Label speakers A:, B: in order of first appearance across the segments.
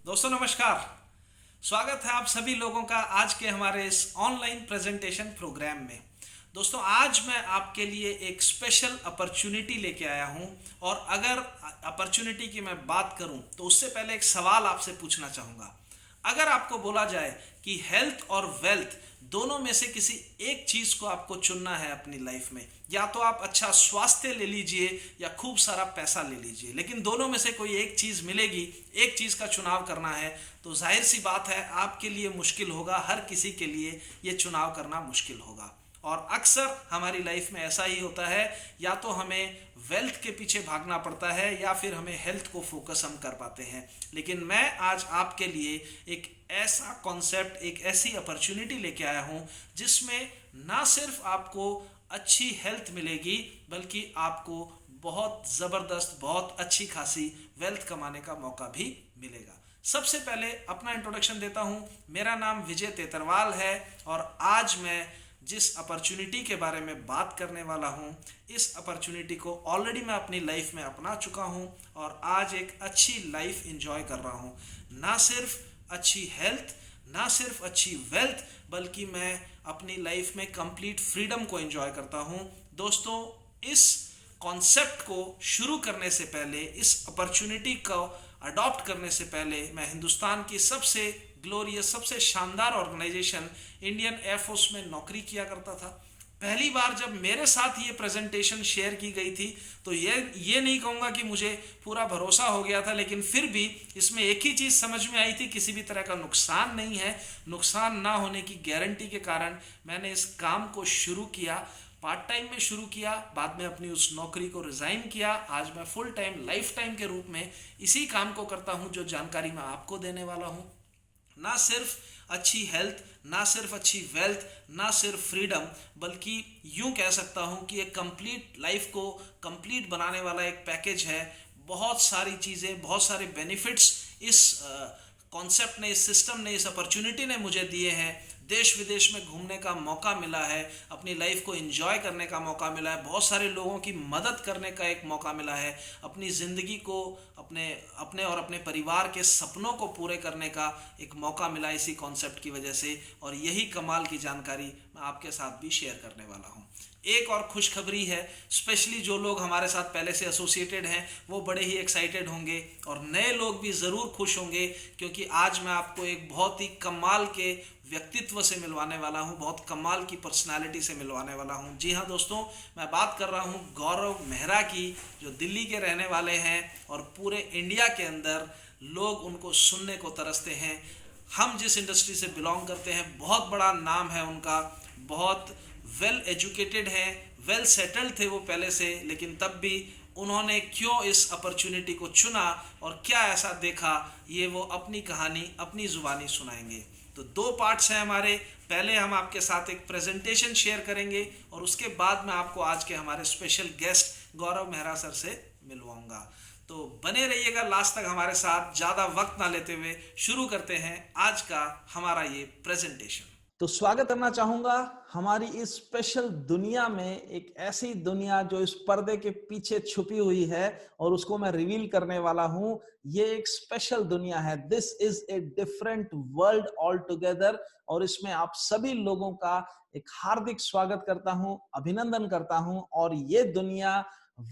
A: दोस्तों नमस्कार। स्वागत है आप सभी लोगों का आज के हमारे इस ऑनलाइन प्रेजेंटेशन प्रोग्राम में। दोस्तों आज मैं आपके लिए एक स्पेशल अपॉर्चुनिटी लेके आया हूं। और अगर अपॉर्चुनिटी की मैं बात करूं तो उससे पहले एक सवाल आपसे पूछना चाहूँगा। अगर आपको बोला जाए कि हेल्थ और वेल्थ दोनों में से किसी एक चीज को आपको चुनना है अपनी लाइफ में, या तो आप अच्छा स्वास्थ्य ले लीजिए या खूब सारा पैसा ले लीजिए, लेकिन दोनों में से कोई एक चीज मिलेगी, एक चीज का चुनाव करना है, तो जाहिर सी बात है आपके लिए मुश्किल होगा, हर किसी के लिए ये चुनाव करना मुश्किल होगा। और अक्सर हमारी लाइफ में ऐसा ही होता है, या तो हमें वेल्थ के पीछे भागना पड़ता है या फिर हमें हेल्थ को फोकस हम कर पाते हैं। लेकिन मैं आज आपके लिए एक ऐसा कॉन्सेप्ट, एक ऐसी अपॉर्चुनिटी लेके आया हूं जिसमें ना सिर्फ आपको अच्छी हेल्थ मिलेगी बल्कि आपको बहुत ज़बरदस्त, बहुत अच्छी खासी वेल्थ कमाने का मौका भी मिलेगा। सबसे पहले अपना इंट्रोडक्शन देता हूं। मेरा नाम विजय तेतरवाल है और आज मैं जिस अपॉर्चुनिटी के बारे में बात करने वाला हूं, इस अपॉर्चुनिटी को ऑलरेडी मैं अपनी लाइफ में अपना चुका हूं और आज एक अच्छी लाइफ एंजॉय कर रहा हूं। ना सिर्फ अच्छी हेल्थ, ना सिर्फ अच्छी वेल्थ, बल्कि मैं अपनी लाइफ में कंप्लीट फ्रीडम को एंजॉय करता हूं। दोस्तों, इस कॉन्सेप्ट को शुरू करने से पहले, इस अपॉर्चुनिटी को अडॉप्ट करने से पहले, मैं हिंदुस्तान की सबसे ग्लोरियस, सबसे शानदार ऑर्गेनाइजेशन इंडियन एयरफोर्स में नौकरी किया करता था। पहली बार जब मेरे साथ ये प्रेजेंटेशन शेयर की गई थी तो ये नहीं कहूँगा कि मुझे पूरा भरोसा हो गया था, लेकिन फिर भी इसमें एक ही चीज़ समझ में आई थी, किसी भी तरह का नुकसान नहीं है। नुकसान ना होने की गारंटी के कारण मैंने इस काम को शुरू किया, पार्ट टाइम में शुरू किया, बाद में अपनी उस नौकरी को रिज़ाइन किया। आज मैं फुल टाइम, लाइफ टाइम के रूप में इसी काम को करता हूँ जो जानकारी मैं आपको देने वाला हूँ। ना सिर्फ अच्छी हेल्थ, ना सिर्फ अच्छी वेल्थ, ना सिर्फ फ्रीडम, बल्कि यूं कह सकता हूं कि एक कंप्लीट लाइफ को कंप्लीट बनाने वाला एक पैकेज है। बहुत सारी चीज़ें, बहुत सारे बेनिफिट्स इस कॉन्सेप्ट ने, इस सिस्टम ने, इस अपॉर्चुनिटी ने मुझे दिए हैं। देश विदेश में घूमने का मौका मिला है, अपनी लाइफ को एंजॉय करने का मौका मिला है, बहुत सारे लोगों की मदद करने का एक मौका मिला है, अपनी ज़िंदगी को, अपने अपने और अपने परिवार के सपनों को पूरे करने का एक मौका मिला इसी कॉन्सेप्ट की वजह से। और यही कमाल की जानकारी मैं आपके साथ भी शेयर करने वाला हूँ। एक और खुशखबरी है, स्पेशली जो लोग हमारे साथ पहले से एसोसिएटेड हैं वो बड़े ही एक्साइटेड होंगे और नए लोग भी ज़रूर खुश होंगे, क्योंकि आज मैं आपको एक बहुत ही कमाल के व्यक्तित्व से मिलवाने वाला हूं, बहुत कमाल की पर्सनालिटी से मिलवाने वाला हूं। जी हाँ दोस्तों, मैं बात कर रहा हूं गौरव मेहरा की, जो दिल्ली के रहने वाले हैं और पूरे इंडिया के अंदर लोग उनको सुनने को तरसते हैं। हम जिस इंडस्ट्री से बिलोंग करते हैं, बहुत बड़ा नाम है उनका, बहुत वेल एजुकेटेड हैं, वेल सेटल्ड थे वो पहले से, लेकिन तब भी उन्होंने क्यों इस अपॉर्चुनिटी को चुना और क्या ऐसा देखा, ये वो अपनी कहानी अपनी ज़ुबानी सुनाएंगे। तो दो पार्ट्स हैं हमारे। पहले हम आपके साथ एक प्रेजेंटेशन शेयर करेंगे और उसके बाद मैं आपको आज के हमारे special guest Gaurav Mehra sir से मिलवाऊंगा। तो बने रहिएगा लास्ट तक हमारे साथ। ज़्यादा वक्त ना लेते हुए शुरू करते हैं आज का हमारा ये प्रेजेंटेशन। तो स्वागत करना चाहूंगा हमारी इस स्पेशल दुनिया में, एक ऐसी दुनिया जो इस पर्दे के पीछे छुपी हुई है और उसको मैं रिवील करने वाला हूं। ये एक स्पेशल दुनिया है, this is a different world all together, और इसमें आप सभी लोगों का एक हार्दिक स्वागत करता हूं, अभिनंदन करता हूं। और ये दुनिया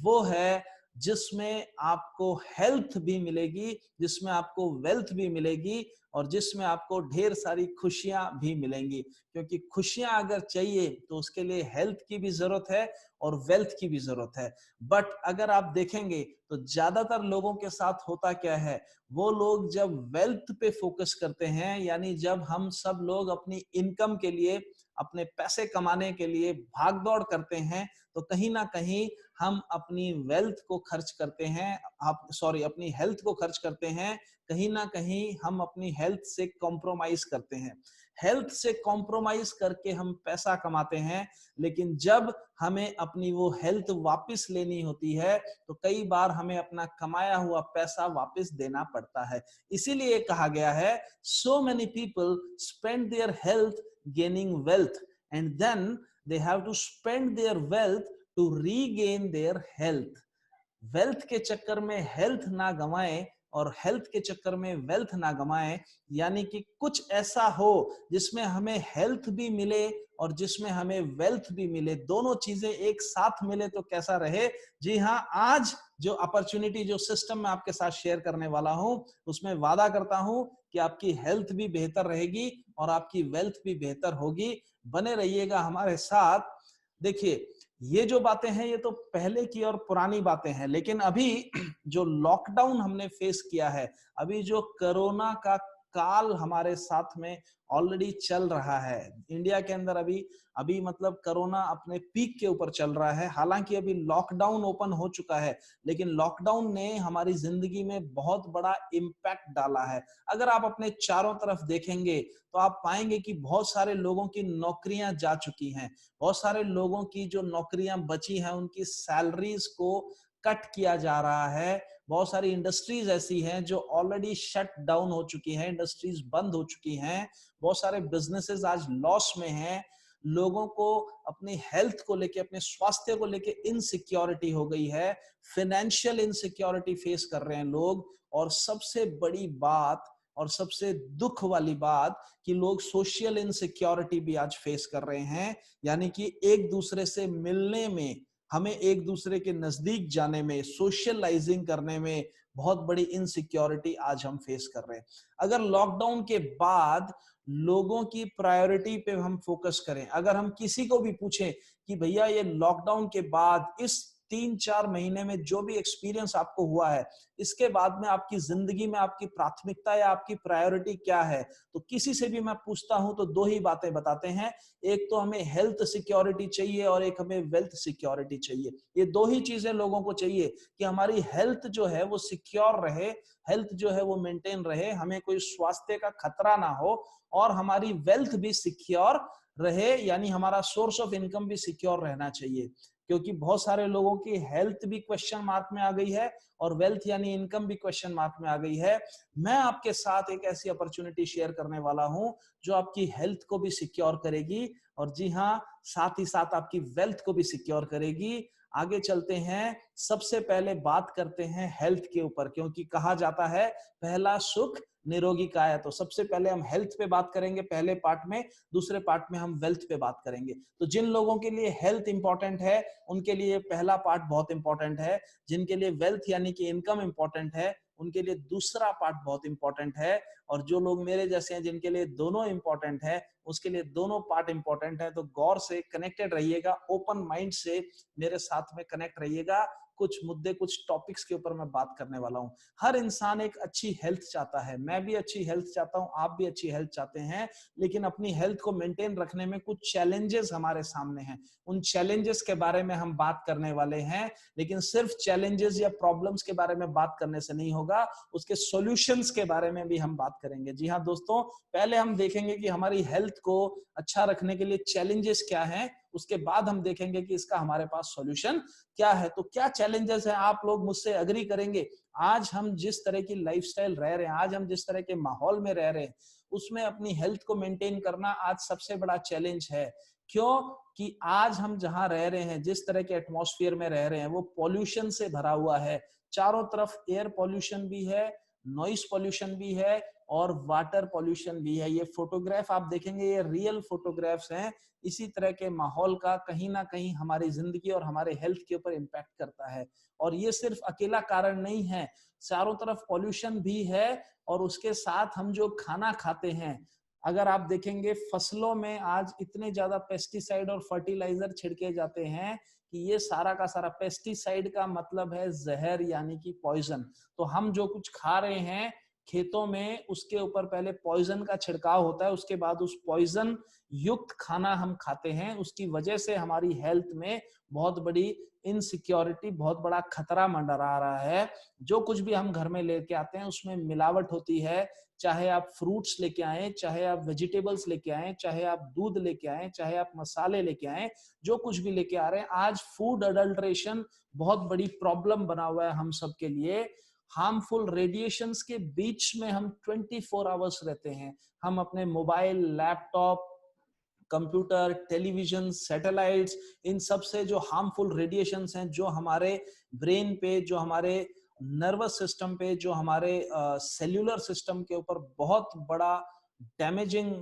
A: वो है जिसमें आपको हेल्थ भी मिलेगी, जिसमें आपको वेल्थ भी मिलेगी और जिसमें आपको ढेर सारी खुशियां भी मिलेंगी। क्योंकि खुशियां अगर चाहिए तो उसके लिए हेल्थ की भी जरूरत है और वेल्थ की भी जरूरत है। बट अगर आप देखेंगे तो ज्यादातर लोगों के साथ होता क्या है, वो लोग जब वेल्थ पे फोकस करते हैं, यानी जब हम सब लोग अपनी इनकम के लिए, अपने पैसे कमाने के लिए भाग दौड़ करते हैं, तो कहीं ना कहीं हम अपनी वेल्थ को खर्च करते हैं, अपनी हेल्थ को खर्च करते हैं। कहीं ना कहीं हम अपनी हेल्थ से कॉम्प्रोमाइज करते हैं, हेल्थ से कॉम्प्रोमाइज करके हम पैसा कमाते हैं। लेकिन जब हमें अपनी वो हेल्थ वापस लेनी होती है तो कई बार हमें अपना कमाया हुआ पैसा वापस देना पड़ता है। इसीलिए कहा गया है, so many people spend their health gaining wealth and then they have to spend their wealth to regain their health. Wealth के चक्कर में हेल्थ ना गंवाएं,
B: और हेल्थ के चक्कर में वेल्थ ना गमाएं, यानी कि कुछ ऐसा हो जिसमें हमें हेल्थ भी मिले और जिसमें हमें वेल्थ भी मिले, दोनों चीजें एक साथ मिले तो कैसा रहे। जी हाँ, आज जो अपॉर्चुनिटी, जो सिस्टम मैं आपके साथ शेयर करने वाला हूं, उसमें वादा करता हूं कि आपकी हेल्थ भी बेहतर रहेगी और आपकी वेल्थ भी बेहतर होगी। बने रहिएगा हमारे साथ। देखिए, ये जो बातें हैं ये तो पहले की और पुरानी बातें हैं, लेकिन अभी जो लॉकडाउन हमने फेस किया है, अभी जो कोरोना का काल हमारे साथ में ऑलरेडी चल रहा है इंडिया के अंदर, अभी अभी मतलब कोरोना अपने पीक के ऊपर चल रहा है। हालांकि अभी लॉकडाउन ओपन हो चुका है, लेकिन लॉकडाउन ने हमारी जिंदगी में बहुत बड़ा इम्पैक्ट डाला है। अगर आप अपने चारों तरफ देखेंगे तो आप पाएंगे कि बहुत सारे लोगों की नौकरियां जा चुकी हैं, बहुत सारे लोगों की जो नौकरियां बची हैं उनकी सैलरीज को कट किया जा रहा है। बहुत सारी इंडस्ट्रीज ऐसी हैं जो ऑलरेडी शट डाउन हो चुकी हैं, इंडस्ट्रीज बंद हो चुकी हैं, बहुत सारे बिजनेसेस आज लॉस में हैं। लोगों को अपनी हेल्थ को लेके, अपने स्वास्थ्य को लेके इनसिक्योरिटी हो गई है, फाइनेंशियल इनसिक्योरिटी फेस कर रहे हैं लोग। और सबसे बड़ी बात और सबसे दुख वाली बात कि लोग सोशल इनसिक्योरिटी भी आज फेस कर रहे हैं, यानी कि एक दूसरे से मिलने में, हमें एक दूसरे के नजदीक जाने में, सोशलाइजिंग करने में बहुत बड़ी इनसिक्योरिटी आज हम फेस कर रहे हैं। अगर लॉकडाउन के बाद लोगों की प्रायोरिटी पे हम फोकस करें, अगर हम किसी को भी पूछें कि भैया ये लॉकडाउन के बाद इस 3-4 महीने में जो भी एक्सपीरियंस आपको हुआ है, इसके बाद में आपकी जिंदगी में आपकी प्राथमिकता या आपकी प्रायोरिटी क्या है, तो किसी से भी मैं पूछता हूं तो दो ही बातें बताते हैं। एक तो हमें हेल्थ सिक्योरिटी चाहिए और एक हमें वेल्थ सिक्योरिटी चाहिए। ये दो ही चीजें लोगों को चाहिए कि हमारी हेल्थ जो है वो सिक्योर रहे, हेल्थ जो है वो मेंटेन रहे, हमें कोई स्वास्थ्य का खतरा ना हो, और हमारी वेल्थ भी सिक्योर रहे, यानी हमारा सोर्स ऑफ इनकम भी सिक्योर रहना चाहिए। क्योंकि बहुत सारे लोगों की हेल्थ भी क्वेश्चन मार्क में आ गई है और वेल्थ यानी इनकम भी क्वेश्चन मार्क में आ गई है। मैं आपके साथ एक ऐसी अपॉर्चुनिटी शेयर करने वाला हूं जो आपकी हेल्थ को भी सिक्योर करेगी और जी हाँ, साथ ही साथ आपकी वेल्थ को भी सिक्योर करेगी। आगे चलते हैं, सबसे पहले बात करते हैं हेल्थ के ऊपर, क्योंकि कहा जाता है पहला सुख निरोगी काया। तो सबसे पहले हम हेल्थ पे बात करेंगे पहले पार्ट में, दूसरे पार्ट में हम वेल्थ पे बात करेंगे। तो जिन लोगों के लिए हेल्थ इंपॉर्टेंट है उनके लिए पहला पार्ट बहुत इंपॉर्टेंट है, जिनके लिए वेल्थ यानी कि इनकम इंपॉर्टेंट है उनके लिए दूसरा पार्ट बहुत इंपॉर्टेंट है, और जो लोग मेरे जैसे हैं जिनके लिए दोनों इंपॉर्टेंट है उसके लिए दोनों पार्ट इंपॉर्टेंट है। तो गौर से कनेक्टेड रहिएगा, ओपन माइंड से मेरे साथ में कनेक्ट रहिएगा। कुछ मुद्दे, कुछ टॉपिक्स के ऊपर मैं बात करने वाला हूं। हर इंसान एक अच्छी हेल्थ चाहता है, मैं भी अच्छी हेल्थ चाहता हूं, आप भी अच्छी हेल्थ चाहते हैं, लेकिन अपनी हेल्थ को मेंटेन रखने में कुछ चैलेंजेस हमारे सामने हैं। उन चैलेंजेस के बारे में हम बात करने वाले हैं, लेकिन सिर्फ चैलेंजेस या प्रॉब्लम्स के बारे में बात करने से नहीं होगा, उसके सॉल्यूशंस के बारे में भी हम बात करेंगे। जी हाँ दोस्तों, पहले हम देखेंगे कि हमारी हेल्थ को अच्छा रखने के लिए चैलेंजेस क्या हैं, उसके बाद हम देखेंगे कि इसका हमारे पास सॉल्यूशन क्या है। तो क्या चैलेंजेस हैं, आप लोग मुझसे एग्री करेंगे। आज हम जिस तरह की लाइफस्टाइल रह रहे हैं, आज हम जिस तरह के माहौल में रह रहे हैं, उसमें अपनी हेल्थ को मेंटेन करना आज सबसे बड़ा चैलेंज है। क्यों? कि आज हम जहां रह रहे हैं, जिस तरह के एटमॉस्फेयर में रह रहे हैं, वो पॉल्यूशन से भरा हुआ है। चारों तरफ एयर पॉल्यूशन भी है, नॉइस पॉल्यूशन भी है और वाटर पॉल्यूशन भी है। ये फोटोग्राफ आप देखेंगे, ये रियल फोटोग्राफ्स हैं। इसी तरह के माहौल का कहीं ना कहीं हमारी जिंदगी और हमारे हेल्थ के ऊपर इम्पैक्ट करता है। और ये सिर्फ अकेला कारण नहीं है, चारों तरफ पॉल्यूशन भी है और उसके साथ हम जो खाना खाते हैं, अगर आप देखेंगे फसलों में आज इतने ज्यादा पेस्टिसाइड और फर्टिलाइजर छिड़के जाते हैं कि ये सारा का सारा, पेस्टिसाइड का मतलब है जहर यानी कि पॉइजन। तो हम जो कुछ खा रहे हैं खेतों में, उसके ऊपर पहले पॉइजन का छिड़काव होता है, उसके बाद उस पॉइजन युक्त खाना हम खाते हैं। उसकी वजह से हमारी हेल्थ में बहुत बड़ी इनसिक्योरिटी, बहुत बड़ा खतरा मंडरा रहा है। जो कुछ भी हम घर में लेके आते हैं उसमें मिलावट होती है, चाहे आप फ्रूट्स लेके आए, चाहे आप वेजिटेबल्स लेके आए, चाहे आप दूध लेके आए, चाहे आप मसाले लेके आए, जो कुछ भी लेके आ रहे हैं, आज फूड अडल्ट्रेशन बहुत बड़ी प्रॉब्लम बना हुआ है हम सब के लिए। हार्मफुल रेडिएशंस के बीच में हम 24 आवर्स रहते हैं। हम अपने mobile, laptop, computer, television, satellites, इन सब से जो हार्मफुल रेडिएशंस हैं, जो हमारे ब्रेन पे, जो हमारे नर्वस सिस्टम पे, जो हमारे सेल्यूलर सिस्टम के ऊपर बहुत बड़ा डैमेजिंग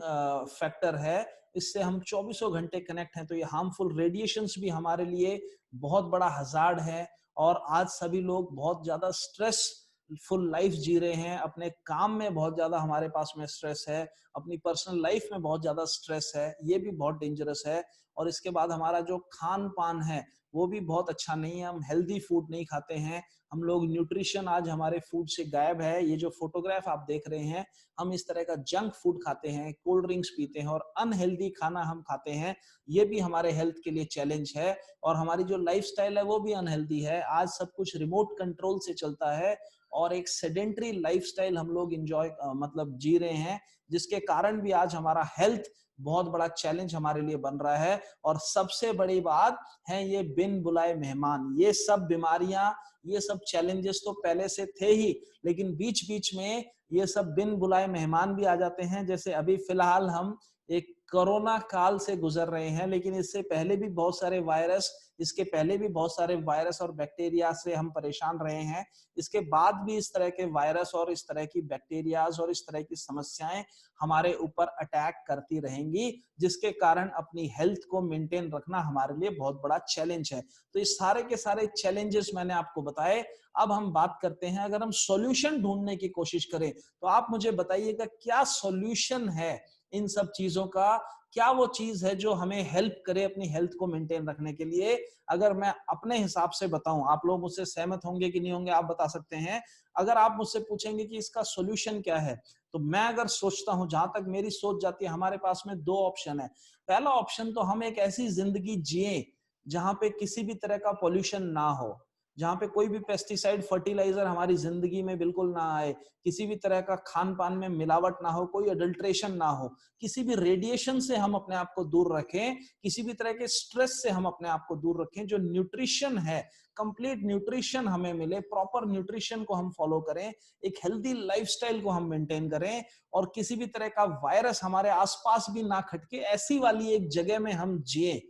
B: फैक्टर है। इससे हम चौबीसों घंटे कनेक्ट हैं, तो ये हार्मफुल रेडिएशंस भी हमारे लिए बहुत बड़ा हजार्ड है। और आज सभी लोग बहुत ज्यादा स्ट्रेसफुल लाइफ जी रहे हैं, अपने काम में बहुत ज्यादा हमारे पास में स्ट्रेस है, अपनी पर्सनल लाइफ में बहुत ज्यादा स्ट्रेस है, ये भी बहुत डेंजरस है। और इसके बाद हमारा जो खान पान है वो भी बहुत अच्छा नहीं है, हम हेल्दी फूड नहीं खाते हैं, हम लोग न्यूट्रिशन आज हमारे फूड से गायब है। ये जो फोटोग्राफ आप देख रहे हैं, हम इस तरह का जंक फूड खाते हैं, कोल्ड ड्रिंक्स पीते हैं और अनहेल्दी खाना हम खाते हैं, ये भी हमारे हेल्थ के लिए चैलेंज है। और हमारी जो लाइफस्टाइल है वो भी अनहेल्दी है, आज सब कुछ रिमोट कंट्रोल से चलता है और एक सेडेंट्री लाइफस्टाइल हम लोग एंजॉय मतलब जी रहे हैं, जिसके कारण भी आज हमारा हेल्थ बहुत बड़ा चैलेंज हमारे लिए बन रहा है। और सबसे बड़ी बात है ये बिन बुलाए मेहमान, ये सब बीमारियां, ये सब चैलेंजेस तो पहले से थे ही, लेकिन बीच बीच में ये सब बिन बुलाए मेहमान भी आ जाते हैं। जैसे अभी फिलहाल हम एक कोरोना काल से गुजर रहे हैं, लेकिन इससे पहले भी बहुत सारे वायरस, इसके पहले भी बहुत सारे वायरस और बैक्टीरिया से हम परेशान रहे हैं। इसके बाद भी इस तरह के वायरस और इस तरह की बैक्टीरियाज और इस तरह की समस्याएं हमारे ऊपर अटैक करती रहेंगी, जिसके कारण अपनी हेल्थ को मेंटेन रखना हमारे लिए बहुत बड़ा चैलेंज है। तो इस सारे के सारे चैलेंजेस मैंने आपको बताए। अब हम बात करते हैं, अगर हम सॉल्यूशन ढूंढने की कोशिश करें तो आप मुझे बताइएगा क्या सॉल्यूशन है इन सब चीजों का, क्या वो चीज है जो हमें हेल्प करे अपनी हेल्थ को मेंटेन रखने के लिए। अगर मैं अपने हिसाब से बताऊं, आप लोग मुझसे सहमत होंगे कि नहीं होंगे आप बता सकते हैं। अगर आप मुझसे पूछेंगे कि इसका सॉल्यूशन क्या है, तो मैं अगर सोचता हूं, जहां तक मेरी सोच जाती है, हमारे पास में दो ऑप्शन है। पहला ऑप्शन तो हम एक ऐसी जिंदगी जिए जहां पे किसी भी तरह का पॉल्यूशन ना हो, जहां पे कोई भी पेस्टिसाइड फर्टिलाइजर हमारी जिंदगी में बिल्कुल ना आए, किसी भी तरह का खान पान में मिलावट ना हो, कोई अडल्ट्रेशन ना हो, किसी भी रेडिएशन से हम अपने आप को दूर रखें, किसी भी तरह के स्ट्रेस से हम अपने आप को दूर रखें, जो न्यूट्रिशन है कंप्लीट न्यूट्रिशन हमें मिले, प्रॉपर न्यूट्रिशन को हम फॉलो करें, एक हेल्दी लाइफस्टाइल को हम मेंटेन करें और किसी भी तरह का वायरस हमारे आसपास भी ना खटके, ऐसी वाली एक जगह में हम जिए।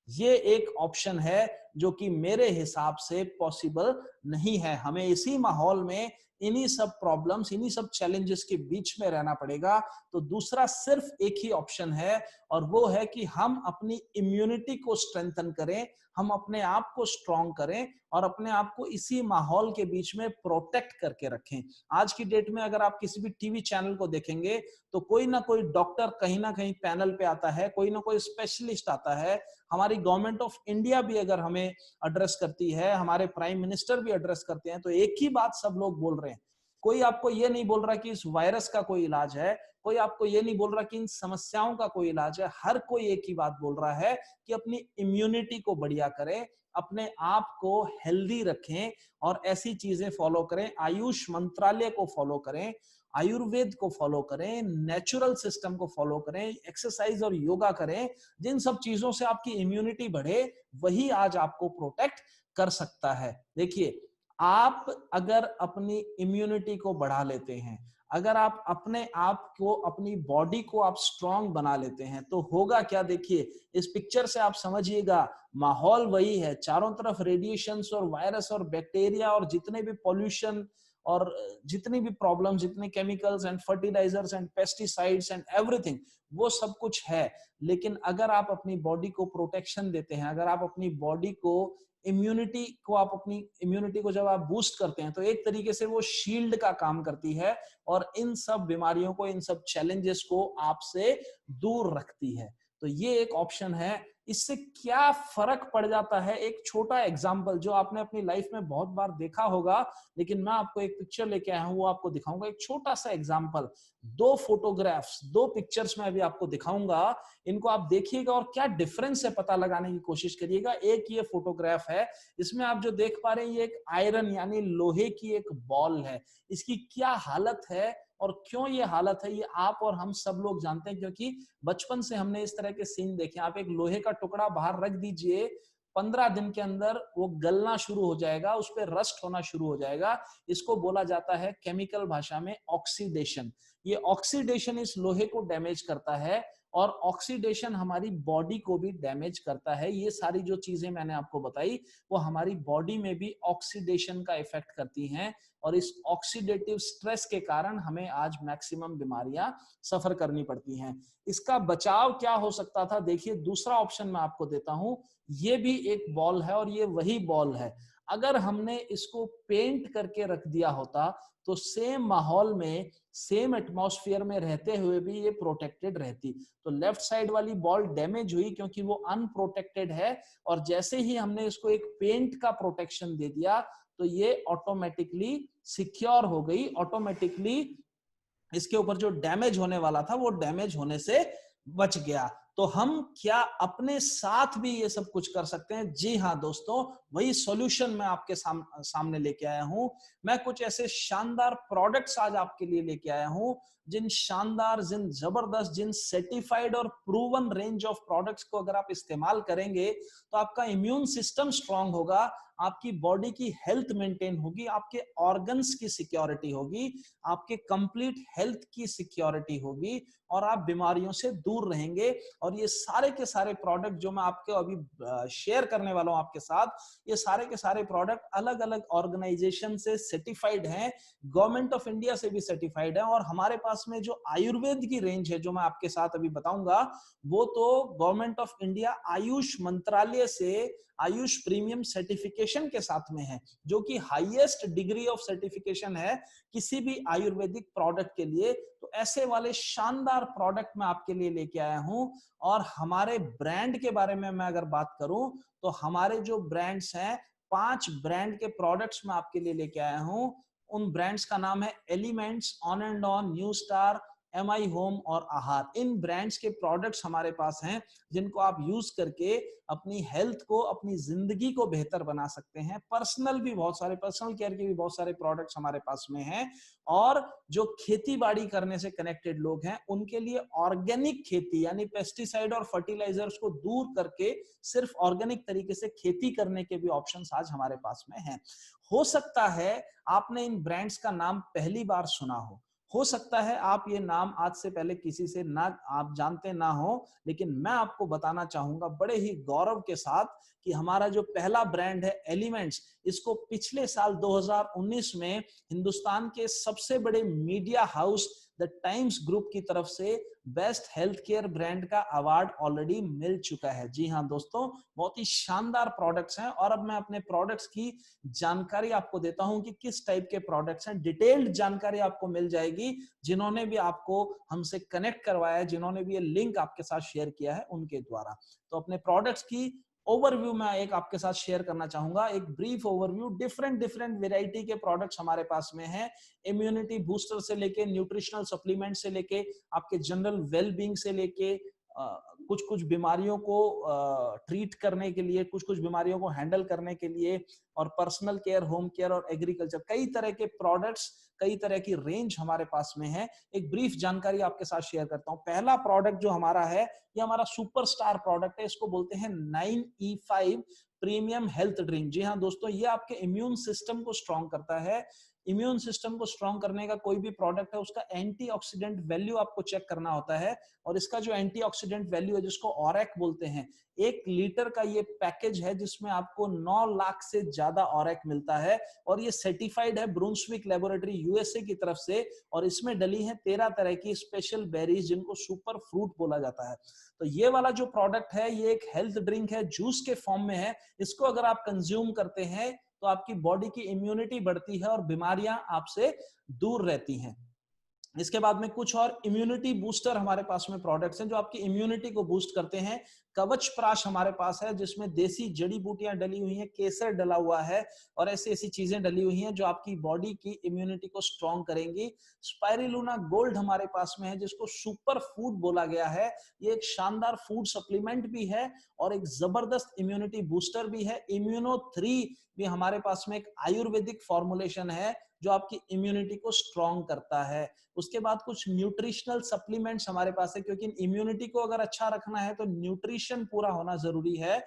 B: ये एक ऑप्शन है जो कि मेरे हिसाब से पॉसिबल नहीं है। हमें इसी माहौल में इन्हीं सब प्रॉब्लम्स, इन्हीं सब चैलेंजेस के बीच में रहना पड़ेगा। तो दूसरा सिर्फ एक ही ऑप्शन है और वो है कि हम अपनी इम्यूनिटी को स्ट्रेंथन करें, हम अपने आप को स्ट्रॉन्ग करें और अपने आप को इसी माहौल के बीच में प्रोटेक्ट करके रखें। आज की डेट में अगर आप किसी भी टीवी चैनल को देखेंगे तो कोई ना कोई डॉक्टर कहीं ना कहीं पैनल पे आता है, कोई ना कोई स्पेशलिस्ट आता है। हमारी गवर्नमेंट ऑफ इंडिया भी अगर हमें एड्रेस करती है, हमारे प्राइम मिनिस्टर भी एड्रेस करते हैं, तो एक ही बात सब लोग बोल रहे हैं। कोई आपको ये नहीं बोल रहा कि इस वायरस का कोई इलाज है, कोई आपको ये नहीं बोल रहा कि इन समस्याओं का कोई इलाज है। हर कोई एक ही बात बोल रहा है कि अपनी इम्यूनिटी को बढ़िया करें, अपने आप को हेल्दी रखें और ऐसी चीजें फॉलो करें, आयुष मंत्रालय को फॉलो करें, आयुर्वेद को फॉलो करें, नेचुरल सिस्टम को फॉलो करें, एक्सरसाइज और योगा करें। जिन सब चीजों से आपकी इम्यूनिटी बढ़े, वही आज आपको प्रोटेक्ट कर सकता है। देखिए, आप अगर अपनी इम्यूनिटी को बढ़ा लेते हैं, अगर आप अपने आप को, अपनी बॉडी को आप स्ट्रांग बना लेते हैं, तो होगा क्या, देखिए इस पिक्चर से आप समझिएगा। माहौल वही है, चारों तरफ रेडिएशंस और वायरस और बैक्टीरिया और जितने भी पॉल्यूशन और जितनी भी प्रॉब्लम, जितने chemicals and fertilizers and pesticides and everything, वो सब कुछ है। लेकिन अगर आप अपनी बॉडी को प्रोटेक्शन देते हैं, अगर आप अपनी बॉडी को अपनी इम्यूनिटी को जब आप बूस्ट करते हैं, तो एक तरीके से वो शील्ड का काम करती है और इन सब बीमारियों को, इन सब चैलेंजेस को आपसे दूर रखती है। तो ये एक ऑप्शन है। इससे क्या फर्क पड़ जाता है, एक छोटा एग्जांपल जो आपने अपनी लाइफ में बहुत बार देखा होगा, लेकिन मैं आपको एक पिक्चर लेके आया हूं, वो आपको दिखाऊंगा। एक छोटा सा एग्जांपल, दो फोटोग्राफ्स, दो पिक्चर्स में अभी आपको दिखाऊंगा। इनको आप देखिएगा और क्या डिफरेंस है पता लगाने की कोशिश करिएगा। एक ये फोटोग्राफ है, इसमें आप जो देख पा रहे हैं ये एक आयरन यानी लोहे की एक बॉल है। इसकी क्या हालत है और क्यों ये हालत है, ये आप और हम सब लोग जानते हैं, क्योंकि बचपन से हमने इस तरह के सीन देखे। आप एक लोहे का टुकड़ा बाहर रख दीजिए, 15 दिन के अंदर वो गलना शुरू हो जाएगा, उस पर रस्ट होना शुरू हो जाएगा। इसको बोला जाता है केमिकल भाषा में ऑक्सीडेशन। ये ऑक्सीडेशन इस लोहे को डैमेज करता है और ऑक्सीडेशन हमारी बॉडी को भी डैमेज करता है। ये सारी जो चीजें मैंने आपको बताई वो हमारी बॉडी में भी ऑक्सीडेशन का इफेक्ट करती हैं और इस ऑक्सीडेटिव स्ट्रेस के कारण हमें आज मैक्सिमम बीमारियां सफर करनी पड़ती हैं। इसका बचाव क्या हो सकता था? देखिए, दूसरा ऑप्शन मैं आपको देता हूं। ये भी एक बॉल है और ये वही बॉल है। अगर हमने इसको पेंट करके रख दिया होता तो सेम माहौल में, सेम एटमॉस्फेयर में रहते हुए भी ये प्रोटेक्टेड रहती। तो लेफ्ट साइड वाली बॉल डैमेज हुई क्योंकि वो अनप्रोटेक्टेड है, और जैसे ही हमने इसको एक पेंट का प्रोटेक्शन दे दिया तो ये ऑटोमेटिकली सिक्योर हो गई, ऑटोमेटिकली इसके ऊपर जो डैमेज होने वाला था वो डैमेज होने से बच गया। तो हम क्या अपने साथ भी ये सब कुछ कर सकते हैं? जी हाँ दोस्तों, वही सॉल्यूशन मैं आपके सामने लेके आया हूं। मैं कुछ ऐसे शानदार प्रोडक्ट्स आज आपके लिए लेके आया हूं, जिन शानदार, जिन जबरदस्त, जिन सर्टिफाइड और प्रूवन रेंज ऑफ प्रोडक्ट्स को अगर आप इस्तेमाल करेंगे तो आपका इम्यून सिस्टम स्ट्रांग होगा, आपकी बॉडी की हेल्थ मेंटेन होगी, आपके ऑर्गन्स की सिक्योरिटी होगी, आपके कंप्लीट हेल्थ की सिक्योरिटी होगी और आप बीमारियों से दूर रहेंगे। और ये सारे के सारे प्रोडक्ट जो मैं आपके अभी शेयर करने वाला हूं आपके साथ, ये सारे के सारे प्रोडक्ट अलग अलग ऑर्गेनाइजेशन से सर्टिफाइड हैं, गवर्नमेंट ऑफ इंडिया से भी सर्टिफाइड है। और हमारे पास में जो आयुर्वेद की रेंज है जो मैं आपके साथ अभी बताऊंगा, वो तो गवर्नमेंट ऑफ इंडिया आयुष मंत्रालय से आयुष प्रीमियम सर्टिफिकेशन के साथ में है, जो कि हाईएस्ट डिग्री ऑफ सर्टिफिकेशन है किसी भी आयुर्वेदिक प्रोडक्ट के लिए। तो ऐसे वाले शानदार प्रोडक्ट मैं आपके लिए लेके आया हूं। और हमारे ब्रांड के बारे में मैं अगर बात करूं तो हमारे जो ब्रांड्स हैं, 5 ब्रांड के प्रोडक्ट्स मैं आपके लिए लेके आया हूं। उन ब्रांड्स का नाम है elements, on and on, new star, MI home और आहार। इन ब्रांड्स के प्रोडक्ट्स हमारे पास हैं जिनको आप यूज करके अपनी हेल्थ को, अपनी जिंदगी को बेहतर बना सकते हैं। पर्सनल भी बहुत सारे, पर्सनल केयर के भी बहुत सारे प्रोडक्ट्स हमारे पास में हैं। और जो खेती बाड़ी करने से कनेक्टेड लोग हैं उनके लिए ऑर्गेनिक खेती, यानी पेस्टिसाइड और फर्टिलाइजर्स को दूर करके सिर्फ ऑर्गेनिक तरीके से खेती करने के भी ऑप्शंस आज हमारे पास में हैं। हो सकता है आपने इन ब्रांड्स का नाम पहली बार सुना हो सकता है आप ये नाम आज से पहले किसी से ना आप जानते ना हो, लेकिन मैं आपको बताना चाहूंगा बड़े ही गौरव के साथ कि हमारा जो पहला ब्रांड है एलिमेंट्स, इसको पिछले साल 2019 में हिंदुस्तान के सबसे बड़े media house the times group की तरफ से बेस्ट हेल्थ केयर ब्रांड का अवार्ड ऑलरेडी मिल चुका है। जी हाँ दोस्तों, बहुत ही शानदार प्रोडक्ट्स हैं। और अब मैं अपने प्रोडक्ट्स की जानकारी आपको देता हूं कि किस टाइप के प्रोडक्ट्स हैं। डिटेल्ड जानकारी आपको मिल जाएगी जिन्होंने भी आपको हमसे कनेक्ट करवाया है, जिन्होंने भी ये लिंक आपके साथ शेयर किया है उनके द्वारा। तो अपने प्रोडक्ट्स की ओवरव्यू मैं एक आपके साथ शेयर करना चाहूंगा, एक brief overview. Different different variety के प्रोडक्ट्स हमारे पास में हैं, इम्यूनिटी बूस्टर से लेके, न्यूट्रिशनल सप्लीमेंट से लेके, आपके जनरल वेलबींग से लेके, कुछ कुछ बीमारियों को ट्रीट करने के लिए, कुछ कुछ बीमारियों को हैंडल करने के लिए, और पर्सनल केयर, होम केयर और एग्रीकल्चर, कई तरह के प्रोडक्ट्स, कई तरह की रेंज हमारे पास में है। एक ब्रीफ जानकारी आपके साथ शेयर करता हूं। पहला प्रोडक्ट जो हमारा है, ये हमारा सुपरस्टार प्रोडक्ट है, इसको बोलते हैं 9E5 प्रीमियम हेल्थ ड्रिंक। जी हाँ दोस्तों, ये आपके इम्यून सिस्टम को स्ट्रॉन्ग करता है। इम्यून सिस्टम को स्ट्रॉन्ग करने का कोई भी प्रोडक्ट है, उसका एंटीऑक्सीडेंट वैल्यू आपको चेक करना होता है। और इसका जो एंटीऑक्सीडेंट वैल्यू है, जिसको ऑरेक बोलते हैं, 1 लीटर का ये पैकेज है जिसमें आपको 9 लाख से ज्यादा ऑरेक मिलता है। और ये सर्टिफाइड है ब्रूंसविक लेबोरेटरी यूएसए की तरफ से। और इसमें डली है 13 तरह की स्पेशल बेरीज जिनको सुपर फ्रूट बोला जाता है। तो ये वाला जो प्रोडक्ट है, ये एक हेल्थ ड्रिंक है, जूस के फॉर्म में है। इसको अगर आप कंज्यूम करते हैं तो आपकी बॉडी की इम्यूनिटी बढ़ती है और बीमारियां आपसे दूर रहती हैं। इसके बाद में कुछ और इम्यूनिटी बूस्टर हमारे पास में प्रोडक्ट्स हैं जो आपकी इम्यूनिटी को बूस्ट करते हैं। कवच प्राश हमारे पास है जिसमें देसी जड़ी बूटियां डली हुई हैं, केसर डला हुआ है और ऐसी ऐसी चीजें डली हुई हैं जो आपकी बॉडी की इम्यूनिटी को स्ट्रॉन्ग करेंगी। स्पाइरुलिना गोल्ड हमारे पास में है जिसको सुपर फूड बोला गया है। ये एक शानदार फूड सप्लीमेंट भी है और एक जबरदस्त इम्यूनिटी बूस्टर भी है। इम्यूनो 3 भी हमारे पास में एक आयुर्वेदिक फॉर्मुलेशन है जो आपकी इम्यूनिटी को स्ट्रॉन्ग करता है। उसके बाद कुछ न्यूट्रिशनल सप्लीमेंट्स हमारे पास है, क्योंकि इम्यूनिटी को अगर अच्छा रखना है तो न्यूट्रिशन पूरा होना जरूरी है।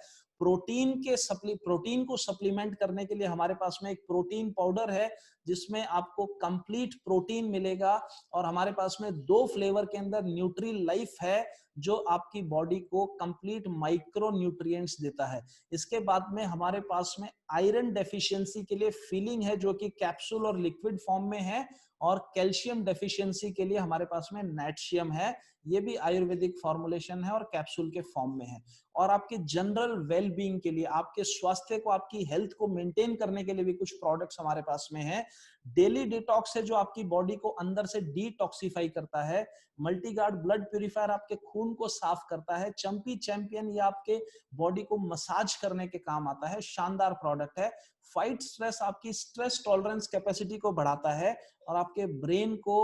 B: प्रोटीन को सप्लीमेंट करने के लिए हमारे पास में एक प्रोटीन पाउडर है जिसमें आपको कंप्लीट प्रोटीन मिलेगा, और हमारे पास में 2 फ्लेवर के अंदर न्यूट्री लाइफ है जो आपकी बॉडी को कंप्लीट माइक्रो न्यूट्रिएंट्स देता है। इसके बाद में हमारे पास में आयरन डेफिशिएंसी के लिए फीलिंग है जो कि कैप्सूल और लिक्विड फॉर्म में है, और कैल्शियम डेफिशिएंसी के लिए हमारे पास में नेटशियम है, ये भी आयुर्वेदिक फॉर्मुलेशन है और कैप्सूल के फॉर्म में है। और आपके जनरल वेल बीइंग के लिए, आपके स्वास्थ्य को, आपकी हेल्थ को मेंटेन करने के लिए भी कुछ प्रोडक्ट्स हमारे पास में है। डेली डिटॉक्स है जो आपकी बॉडी को अंदर से डिटॉक्सिफाई करता है। मल्टीगार्ड ब्लड प्यूरिफायर आपके खून को साफ करता है। चंपी चैंपियन ये आपके बॉडी को मसाज करने के काम आता है, शानदार प्रोडक्ट है। फाइट स्ट्रेस आपकी स्ट्रेस टॉलरेंस कैपेसिटी को बढ़ाता है और आपके ब्रेन को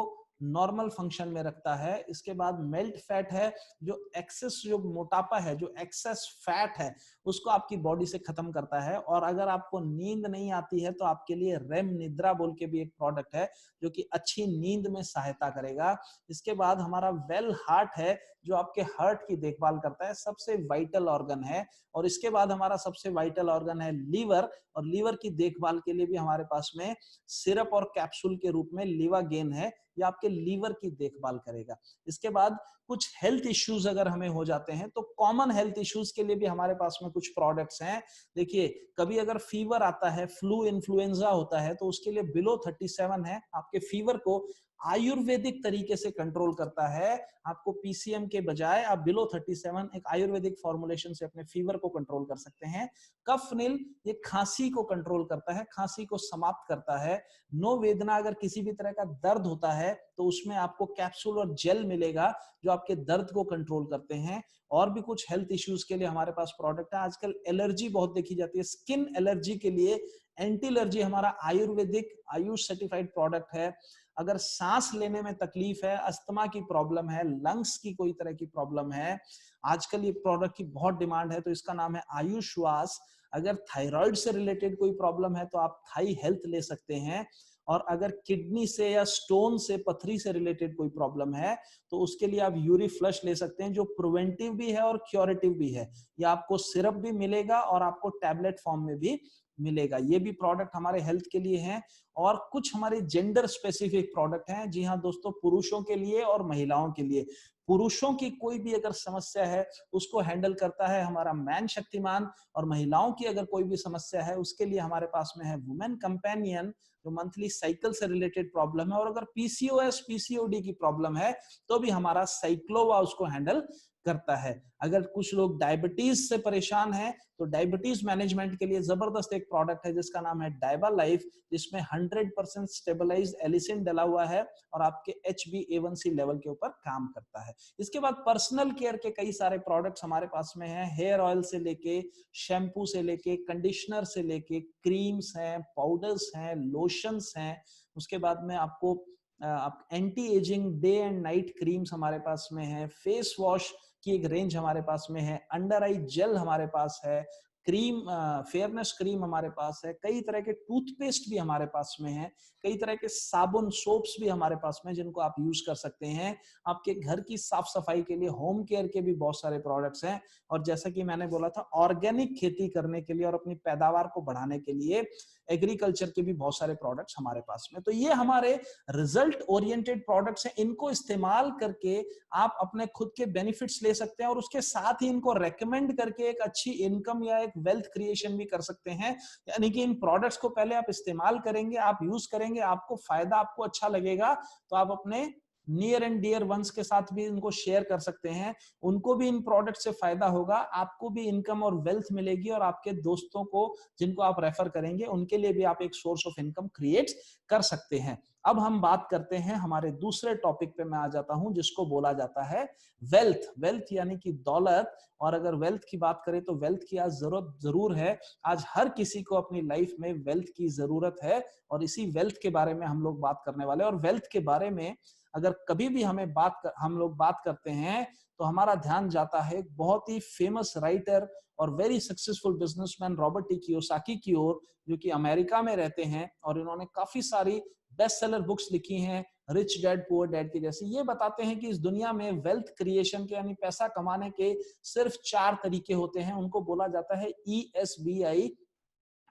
B: नॉर्मल फंक्शन में रखता है। इसके बाद मेल्ट फैट है जो एक्सेस, जो मोटापा है, जो एक्सेस फैट है उसको आपकी बॉडी से खत्म करता है। और अगर आपको नींद नहीं आती है तो आपके लिए रेम निद्रा बोल के भी एक प्रोडक्ट है जो कि अच्छी नींद में सहायता करेगा। इसके बाद हमारा वेल हार्ट है जो आपके हार्ट की देखभाल करता है, सबसे वाइटल ऑर्गन है। और इसके बाद हमारा सबसे वाइटल ऑर्गन है लीवर, और लीवर की देखभाल के लिए भी हमारे पास में सिरप और कैप्सूल के रूप में लिवागेन है, ये आपके लीवर की देखभाल करेगा। इसके बाद कुछ हेल्थ इश्यूज अगर हमें हो जाते हैं तो कॉमन हेल्थ इश्यूज के लिए भी हमारे पास में कुछ प्रोडक्ट्स हैं। देखिए, कभी अगर फीवर आता है, फ्लू इन्फ्लुएंजा होता है, तो उसके लिए बिलो 37 है, आपके फीवर को आयुर्वेदिक तरीके से कंट्रोल करता है। आपको पीसीएम के बजाय आप बिलो 37 एक आयुर्वेदिक फॉर्मुलेशन से अपने फीवर को कंट्रोल कर सकते हैं। कफ नील ये खांसी को कंट्रोल करता है, खांसी को समाप्त करता है। नो वेदना, अगर किसी भी तरह का दर्द होता है तो उसमें आपको कैप्सूल और जेल मिलेगा जो आपके दर्द को कंट्रोल करते हैं। और भी कुछ हेल्थ इश्यूज के लिए हमारे पास प्रोडक्ट है। आजकल एलर्जी बहुत देखी जाती है, स्किन एलर्जी के लिए एंटी एलर्जी हमारा आयुर्वेदिक आयुष सर्टिफाइड प्रोडक्ट है। अगर सांस लेने में तकलीफ है, अस्थमा की प्रॉब्लम है, लंग्स की कोई तरह की प्रॉब्लम है, आजकल ये प्रोडक्ट की बहुत डिमांड है, तो इसका नाम है आयुश्वास। अगर थायराइड से रिलेटेड कोई प्रॉब्लम है तो आप थाई हेल्थ ले सकते हैं। और अगर किडनी से या स्टोन से, पथरी से रिलेटेड कोई प्रॉब्लम है तो उसके लिए आप यूरी फ्लश ले सकते हैं जो प्रिवेंटिव भी है और क्योरेटिव भी है। ये आपको सिरप भी मिलेगा और आपको टैबलेट फॉर्म में भी मिलेगा। ये भी प्रोडक्ट हमारे हेल्थ के लिए हैं। और कुछ हमारे जेंडर स्पेसिफिक प्रोडक्ट हैं। जी हाँ दोस्तों, पुरुषों के लिए और महिलाओं के लिए। पुरुषों की कोई भी अगर समस्या है उसको हैंडल करता है हमारा मैन शक्तिमान, और महिलाओं की अगर कोई भी समस्या है उसके लिए हमारे पास में है वुमेन कंपेनियन जो मंथली साइकिल से रिलेटेड प्रॉब्लम है। और अगर पीसीओएस पीसीओडी की प्रॉब्लम है तो भी हमारा साइक्लोवा उसको हैंडल करता है। अगर कुछ लोग डायबिटीज से परेशान हैं तो डायबिटीज मैनेजमेंट के लिए जबरदस्त एक प्रोडक्ट है जिसका नाम है डायबा लाइफ, जिसमें 100% स्टेबलाइज्ड एलिसिन डला हुआ है और आपके HbA1c लेवल के ऊपर काम करता है। इसके बाद पर्सनल केयर के कई सारे प्रोडक्ट्स हमारे पास में हैं। हेयर ऑयल से लेके, शैम्पू से लेके, कंडीशनर से लेके, क्रीम्स हैं, पाउडर्स हैं, लोशंस हैं। उसके बाद में आपको आप anti ageing day and night creams हमारे पास में है। फेस वॉश की एक रेंज हमारे पास में है। अंडर आई जेल हमारे पास है। क्रीम, फेयरनेस क्रीम हमारे पास है। कई तरह के टूथपेस्ट भी हमारे पास में है। कई तरह के साबुन, सोप्स भी हमारे पास में जिनको आप यूज कर सकते हैं। आपके घर की साफ सफाई के लिए होम केयर के भी बहुत सारे प्रोडक्ट्स हैं। और जैसा कि मैंने बोला था, ऑर्गेनिक खेती करने के लिए और अपनी पैदावार को बढ़ाने के लिए एग्रीकल्चर के भी बहुत सारे प्रोडक्ट्स हमारे पास में। तो ये हमारे रिजल्ट ओरिएंटेड प्रोडक्ट्स हैं। इनको इस्तेमाल करके आप अपने खुद के बेनिफिट्स ले सकते हैं और उसके साथ ही इनको रेकमेंड करके एक अच्छी इनकम या एक वेल्थ क्रिएशन भी कर सकते हैं। यानी कि इन प्रोडक्ट्स को पहले आप इस्तेमाल करेंगे, आप यूज करेंगे, आपको फायदा, आपको अच्छा लगेगा तो आप अपने नियर एंड डियर वंस के साथ भी इनको शेयर कर सकते हैं। उनको भी इन प्रोडक्ट से फायदा होगा, आपको भी इनकम और वेल्थ मिलेगी, और आपके दोस्तों को जिनको आप रेफर करेंगे उनके लिए भी आप एक सोर्स ऑफ इनकम क्रिएट कर सकते हैं। अब हम बात करते हैं हमारे दूसरे टॉपिक पे, मैं आ जाता हूं जिसको बोला जाता है वेल्थ। वेल्थ यानी कि दौलत। और अगर वेल्थ की बात करें तो वेल्थ की आज जरूरत जरूर है। आज हर किसी को अपनी लाइफ में वेल्थ की जरूरत है और इसी वेल्थ के बारे में हम लोग बात करने वाले हैं। और वेल्थ के बारे में अगर कभी भी हम लोग बात करते हैं तो हमारा ध्यान जाता है बहुत ही फेमस राइटर और very successful businessman Robert T Kiyosaki की ओर, जो कि अमेरिका में रहते हैं और इन्होंने काफी सारी बेस्ट सेलर बुक्स लिखी हैं। रिच डैड पुअर डैड के जैसे। ये बताते हैं कि इस दुनिया में वेल्थ क्रिएशन के यानी पैसा कमाने के सिर्फ 4 तरीके होते हैं, उनको बोला जाता है ESBI,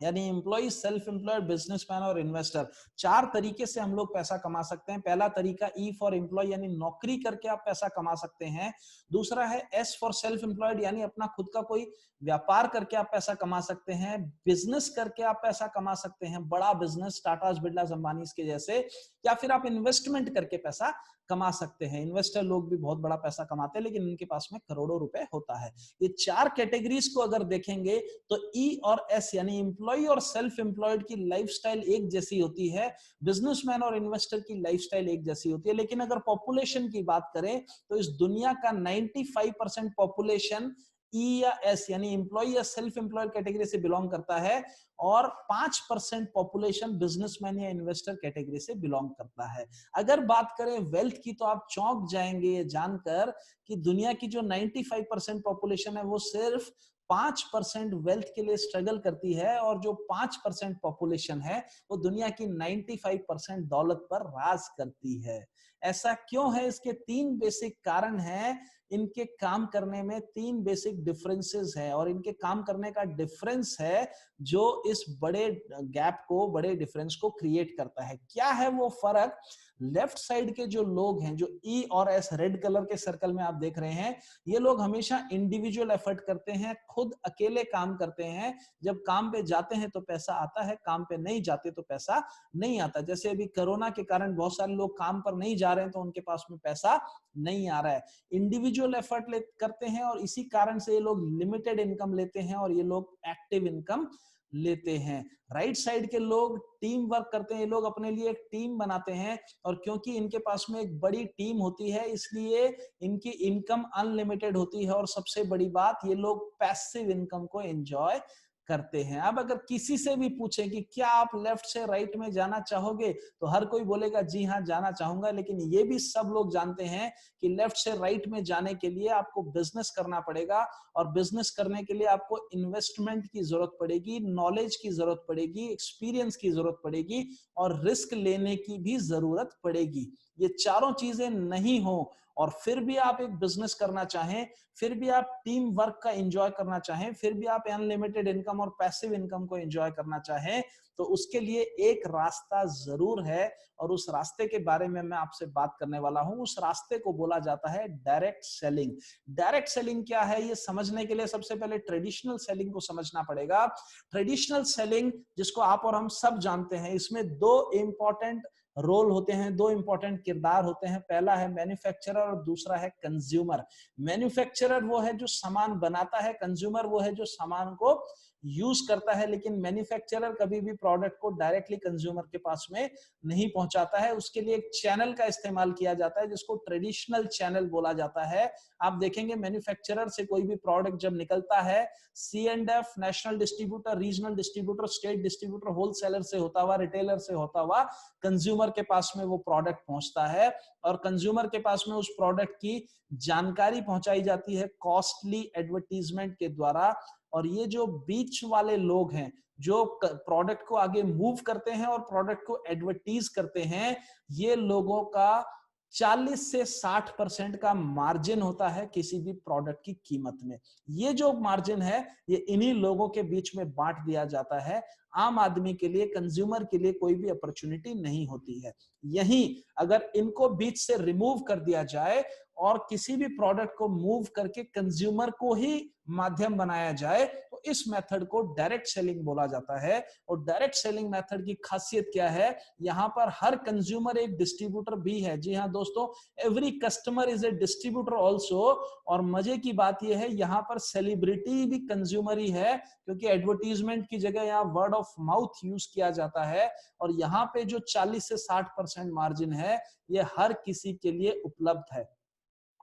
B: यानी एम्प्लॉय, सेल्फ एम्प्लॉयड, बिजनेसमैन और इन्वेस्टर। 4 तरीके से हम लोग पैसा कमा सकते हैं। पहला तरीका E फॉर एम्प्लॉय यानी नौकरी करके आप पैसा कमा सकते हैं। दूसरा है S फॉर सेल्फ एम्प्लॉयड यानी अपना खुद का कोई व्यापार करके आप पैसा कमा सकते हैं। बिजनेस करके आप पैसा कमा सकते हैं, बड़ा बिजनेस, टाटा बिरला अंबानी के जैसे। या फिर आप इन्वेस्टमेंट करके पैसा कमा सकते हैं। इन्वेस्टर लोग भी बहुत बड़ा पैसा कमाते हैं, लेकिन उनके पास में करोड़ों रुपए होता है। ये 4 कैटेगरीज को अगर देखेंगे तो E और S यानी एम्प्लॉय और सेल्फ एम्प्लॉयड की लाइफस्टाइल एक जैसी होती है, बिजनेसमैन और इन्वेस्टर की लाइफस्टाइल एक जैसी होती है। लेकिन अगर पॉपुलेशन की बात करें तो इस दुनिया का 95% पॉपुलेशन E या S यानी एम्प्लॉय या सेल्फ एम्प्लॉयड कैटेगरी से बिलोंग करता है, और 5% पॉपुलेशन बिजनेसमैन या इन्वेस्टर कैटेगरी से बिलोंग करता है। अगर बात करें वेल्थ की तो आप चौंक जाएंगे ये जानकर कि दुनिया की जो 95% पॉपुलेशन है वो सिर्फ 5% वेल्थ के लिए स्ट्रगल करती है, और जो 5% पॉपुलेशन है वो दुनिया की 95% दौलत पर राज करती है। ऐसा क्यों है? इसके 3 बेसिक कारण हैं। इनके काम करने में 3 बेसिक डिफरेंसेस हैं, और इनके काम करने का डिफरेंस है जो इस बड़े गैप को, बड़े डिफरेंस को क्रिएट करता है। क्या है वो फर्क? लेफ्ट साइड के जो लोग हैं, जो E और S रेड कलर के सर्कल में आप देख रहे हैं, ये लोग हमेशा इंडिविजुअल एफर्ट करते हैं, खुद अकेले काम करते हैं। जब काम पे जाते हैं तो पैसा आता है, काम पे नहीं जाते तो पैसा नहीं आता। जैसे अभी कोरोना के कारण बहुत सारे लोग काम पर नहीं जा रहे हैं तो उनके पास में पैसा नहीं आ रहा है। इंडिविजुअल एफर्ट करते हैं, और इसी कारण से ये लोग लिमिटेड इनकम लेते हैं और ये लोग एक्टिव इनकम लेते हैं। राइट साइड के लोग टीम वर्क करते हैं, ये लोग अपने लिए एक टीम बनाते हैं, और क्योंकि इनके पास में एक बड़ी टीम होती है इसलिए इनकी इनकम अनलिमिटेड होती है, और सबसे बड़ी बात, ये लोग पैसिव इनकम को एंजॉय करते हैं। अब अगर किसी से भी पूछे कि क्या आप लेफ्ट से राइट में जाना चाहोगे, तो हर कोई बोलेगा जी हाँ जाना चाहूंगा। लेकिन ये भी सब लोग जानते हैं कि लेफ्ट से राइट में जाने के लिए आपको बिजनेस करना पड़ेगा, और बिजनेस करने के लिए आपको इन्वेस्टमेंट की जरूरत पड़ेगी, नॉलेज की जरूरत पड़ेगी, एक्सपीरियंस की जरूरत पड़ेगी, और रिस्क लेने की भी जरूरत पड़ेगी। ये चारों चीजें नहीं हो और फिर भी आप एक बिजनेस करना चाहें, फिर भी आप टीम वर्क का एंजॉय करना चाहें, फिर भी आप अनलिमिटेड इनकम और पैसिव इनकम को एंजॉय करना चाहें, तो उसके लिए एक रास्ता जरूर है, और उस रास्ते के बारे में मैं आपसे बात करने वाला हूं। उस रास्ते को बोला जाता है डायरेक्ट सेलिंग। डायरेक्ट सेलिंग क्या है, ये समझने के लिए सबसे पहले ट्रेडिशनल सेलिंग को समझना पड़ेगा। ट्रेडिशनल सेलिंग, जिसको आप और हम सब जानते हैं, इसमें 2 इंपॉर्टेंट रोल होते हैं, 2 इंपॉर्टेंट किरदार होते हैं। पहला है मैन्युफैक्चरर और दूसरा है कंज्यूमर। मैन्युफैक्चरर वो है जो सामान बनाता है, कंज्यूमर वो है जो सामान को यूज करता है। लेकिन मैन्युफैक्चरर कभी भी प्रोडक्ट को डायरेक्टली कंज्यूमर के पास में नहीं पहुंचाता है, उसके लिए एक चैनल का इस्तेमाल किया जाता है जिसको ट्रेडिशनल चैनल बोला जाता है। आप देखेंगे मैन्युफैक्चरर से कोई भी प्रोडक्ट जब निकलता है, C&F, national distributor, regional distributor, state distributor, wholesaler से होता हुआ, रिटेलर से होता हुआ कंज्यूमर के पास में वो प्रोडक्ट पहुंचता है, और कंज्यूमर के पास में उस प्रोडक्ट की जानकारी पहुंचाई जाती है कॉस्टली एडवर्टीजमेंट के द्वारा। और ये जो बीच वाले लोग हैं जो प्रोडक्ट को आगे मूव करते हैं और प्रोडक्ट को एडवर्टीज करते हैं, ये लोगों का 40 से 60% का मार्जिन होता है किसी भी प्रोडक्ट की कीमत में। ये जो मार्जिन है ये इन्हीं लोगों के बीच में बांट दिया जाता है। आम आदमी के लिए, कंज्यूमर के लिए कोई भी अपॉर्चुनिटी नहीं होती है। यहीं अगर इनको बीच से रिमूव कर दिया जाए और किसी भी प्रोडक्ट को मूव करके कंज्यूमर को ही माध्यम बनाया जाए, तो इस मेथड को डायरेक्ट सेलिंग बोला जाता है। और डायरेक्ट सेलिंग मेथड की खासियत क्या है, यहाँ पर हर कंज्यूमर एक डिस्ट्रीब्यूटर भी है। जी हाँ दोस्तों, every customer is a distributor also. और मजे की बात यह है, यहाँ पर सेलिब्रिटी भी कंज्यूमर ही है, क्योंकि एडवर्टीजमेंट की जगह यहाँ वर्ड ऑफ माउथ यूज किया जाता है। और यहाँ पे जो 40 से 60% मार्जिन है, ये हर किसी के लिए उपलब्ध है।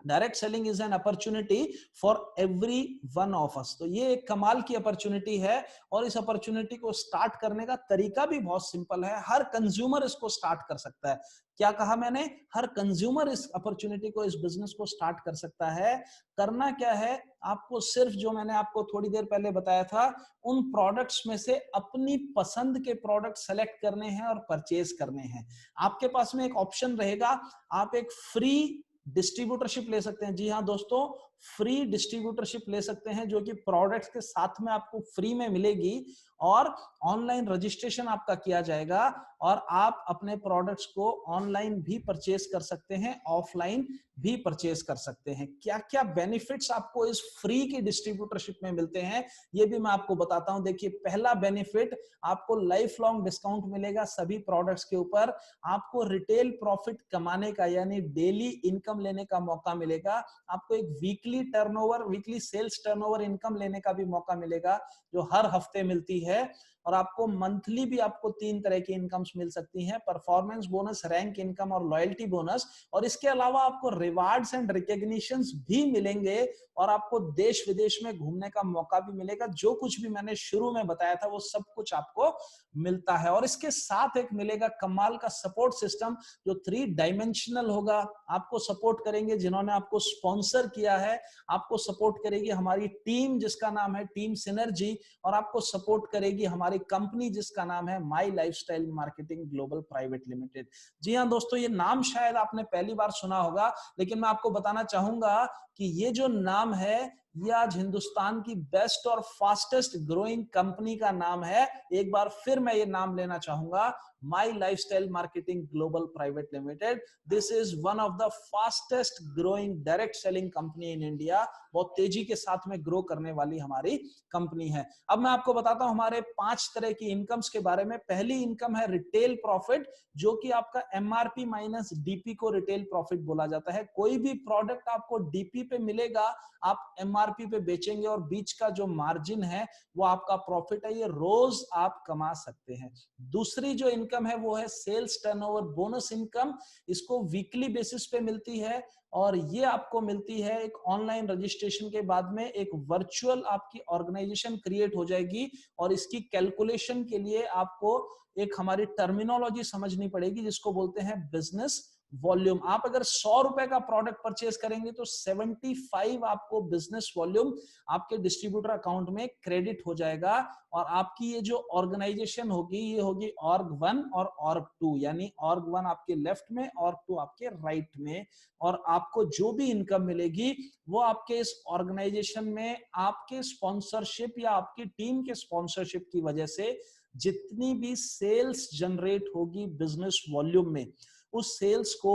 B: Direct selling is an opportunity for every one of us. तो ये एक कमाल की अपॉर्चुनिटी है और इस अपॉर्चुनिटी को स्टार्ट करने का तरीका भी बहुत सिंपल है। हर कंज्यूमर इसको स्टार्ट कर सकता है। क्या कहा मैंने? हर कंज्यूमर इस अपॉर्चुनिटी को, इस बिजनेस को स्टार्ट कर सकता है। करना क्या है? आपको सिर्फ जो मैंने आपको थोड़ी देर पहले बताया था, उन प्रोडक्ट्स में से अपनी पसंद के प्रोडक्ट सेलेक्ट करने हैं और परचेज करने हैं। आपके पास में एक ऑप्शन रहेगा, आप एक फ्री डिस्ट्रीब्यूटरशिप ले सकते हैं। जी हाँ दोस्तों, फ्री डिस्ट्रीब्यूटरशिप ले सकते हैं, जो कि प्रोडक्ट्स के साथ में आपको फ्री में मिलेगी और ऑनलाइन रजिस्ट्रेशन आपका किया जाएगा और आप अपने प्रोडक्ट्स को ऑनलाइन भी परचेज कर सकते हैं, ऑफलाइन भी परचेज कर सकते हैं। क्या क्या बेनिफिट्स आपको इस फ्री की डिस्ट्रीब्यूटरशिप में मिलते हैं, ये भी मैं आपको बताता हूं। देखिए, पहला बेनिफिट, आपको लाइफ लॉन्ग डिस्काउंट मिलेगा सभी प्रोडक्ट्स के ऊपर। आपको रिटेल प्रॉफिट कमाने का, यानी डेली इनकम लेने का मौका मिलेगा। आपको एक weekly turnover, weekly sales turnover income लेने का भी मौका मिलेगा, जो हर हफ्ते मिलती है। और आपको मंथली भी आपको 3 तरह की इनकम्स मिल सकती हैं: परफॉर्मेंस बोनस, रैंक इनकम और लॉयल्टी बोनस। और इसके अलावा आपको रिवार्ड्स एंड रिकॉग्निशंस भी मिलेंगे और आपको देश विदेश में घूमने का मौका भी मिलेगा। जो कुछ भी मैंने शुरू में बताया था वो सब कुछ आपको मिलता है। और इसके साथ एक मिलेगा कमाल का सपोर्ट सिस्टम, जो 3 डायमेंशनल होगा। आपको सपोर्ट करेंगे जिन्होंने आपको स्पॉन्सर किया है, आपको सपोर्ट करेगी हमारी टीम जिसका नाम है टीम सिनर्जी, और आपको सपोर्ट करेगी हमारी कंपनी जिसका नाम है my lifestyle marketing global private limited. जी हाँ दोस्तों, ये नाम शायद आपने पहली बार सुना होगा, लेकिन मैं आपको बताना चाहूंगा कि ये जो नाम है, ये आज हिंदुस्तान की बेस्ट और फास्टेस्ट ग्रोइंग कंपनी का नाम है। एक बार फिर मैं ये नाम लेना चाहूंगा, my lifestyle marketing global private limited. This is one of the fastest growing direct selling company in India. बहुत तेजी के साथ में ग्रो करने वाली हमारी कंपनी है। अब मैं आपको बताता हूं हमारे 5 तरह की इनकम्स के बारे में। पहली इनकम है रिटेल प्रॉफिट, जो कि आपका एमआरपी माइनस डीपी को रिटेल प्रॉफिट बोला जाता है। कोई भी प्रोडक्ट आपको डीपी पे मिलेगा, आप एमआरपी पे बेचेंगे और बीच का जो मार्जिन है वो आपका प्रॉफिट है। ये रोज आप कमा सकते हैं। दूसरी जो इनकम है वो है सेल्स टर्नओवर बोनस इनकम। इसको वीकली बेसिस पे मिलती है और ये आपको मिलती है एक ऑनलाइन रजिस्ट्रेशन के बाद में। एक वर्चुअल आपकी ऑर्गेनाइजेशन क्रिएट हो जाएगी और इसकी कैलकुलेशन के लिए आपको एक हमारी टर्मिनोलॉजी समझनी पड़ेगी, जिसको बोलते हैं बिजनेस वॉल्यूम। आप अगर 100 रुपए का प्रोडक्ट परचेज करेंगे तो 75 आपको बिजनेस वॉल्यूम आपके डिस्ट्रीब्यूटर अकाउंट में क्रेडिट हो जाएगा। और आपकी ये जो ऑर्गेनाइजेशन होगी, ये होगी ऑर्ग 1 और ऑर्ग 2, यानी ऑर्ग 1 आपके लेफ्ट में, ऑर्ग 2 आपके राइट में। और आपको जो भी इनकम मिलेगी वो आपके इस ऑर्गेनाइजेशन में आपके स्पॉन्सरशिप या आपकी टीम के स्पॉन्सरशिप की वजह से जितनी भी सेल्स जनरेट होगी बिजनेस वॉल्यूम में, उस सेल्स को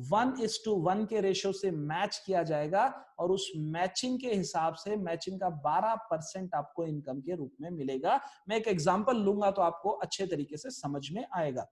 B: 1:1 के रेशियो से मैच किया जाएगा और उस मैचिंग के हिसाब से मैचिंग का 12% आपको इनकम के रूप में मिलेगा। मैं एक एग्जांपल लूंगा तो आपको अच्छे तरीके से समझ में आएगा।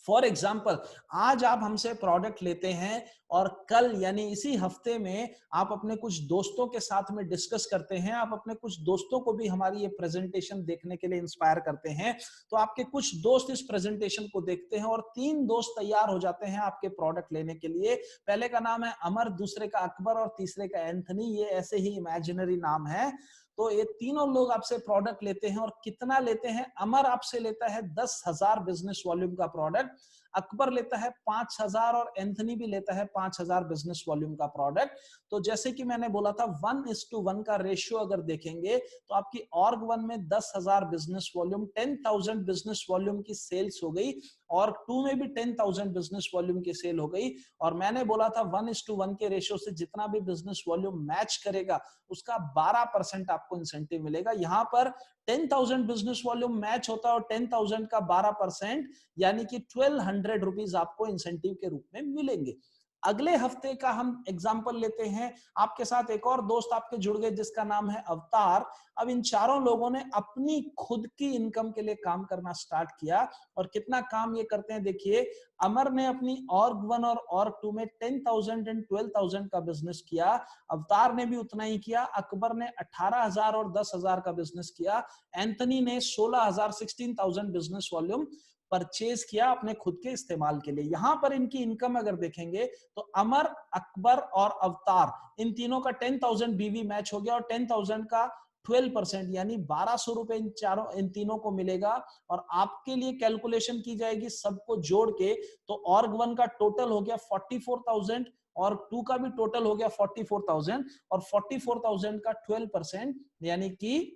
B: फॉर एग्जाम्पल, आज आप हमसे प्रोडक्ट लेते हैं और कल यानी इसी हफ्ते में आप अपने कुछ दोस्तों के साथ में डिस्कस करते हैं, आप अपने कुछ दोस्तों को भी हमारी ये प्रेजेंटेशन देखने के लिए इंस्पायर करते हैं। तो आपके कुछ दोस्त इस प्रेजेंटेशन को देखते हैं और 3 दोस्त तैयार हो जाते हैं आपके प्रोडक्ट लेने के लिए। पहले का नाम है अमर, दूसरे का अकबर और तीसरे का एंथनी। ये ऐसे ही इमेजिनरी नाम है। तो ये तीनों लोग आपसे प्रोडक्ट लेते हैं और कितना लेते हैं? अमर आपसे लेता है 10,000 बिजनेस वॉल्यूम का प्रोडक्ट, अकबर लेता है 5,000 और एंथनी भी लेता है 5,000 बिजनेस वॉल्यूम का प्रोडक्ट। तो जैसे कि मैंने बोला था 1:1 का रेशियो अगर देखेंगे तो आपकी ऑर्ग 1 में 10,000 बिजनेस वॉल्यूम, 10,000 बिजनेस वॉल्यूम की सेल्स हो गई। ऑर्ग 2 में भी 10,000 बिजनेस वॉल्यूम की सेल हो गई। और मैंने बोला था 1:1 के रेशियो से जितना भी बिजनेस वॉल्यूम मैच करेगा उसका 12% आपको इंसेंटिव मिलेगा। यहां पर 10,000 बिजनेस वॉल्यूम मैच होता है और 10,000 का 12% यानी कि 1,200 रुपीज आपको इंसेंटिव के रूप में मिलेंगे। अगले हफ्ते का हम एग्जांपल लेते हैं। आपके साथ एक और दोस्त आपके जुड़ गए जिसका नाम है अवतार। अब इन चारों लोगों ने अपनी खुद की इनकम के लिए काम करना स्टार्ट किया। और कितना काम ये करते हैं देखिए, अमर ने अपनी ऑर्ग 1 और ऑर्ग 2 में 10,000 एंड 12,000 का बिजनेस किया। अवतार ने भी उतना ही किया। अकबर ने 18,000 और 10,000 का बिजनेस किया। एंथनी ने 16,000 16,000 बिजनेस वॉल्यूम परचेज किया अपने खुद के इस्तेमाल के लिए। यहां पर इनकी इनकम अगर देखेंगे तो अमर, अकबर और अवतार, इन तीनों का 10,000 बीवी मैच हो गया और 10,000 का 12% यानी 1,200 रुपए इन तीनों को मिलेगा। और आपके लिए कैलकुलेशन की जाएगी सबको जोड़ के, तो ऑर्ग वन का टोटल हो गया 44,000 और टू का भी टोटल हो गया 44,000 और 44,000 का 12% यानी कि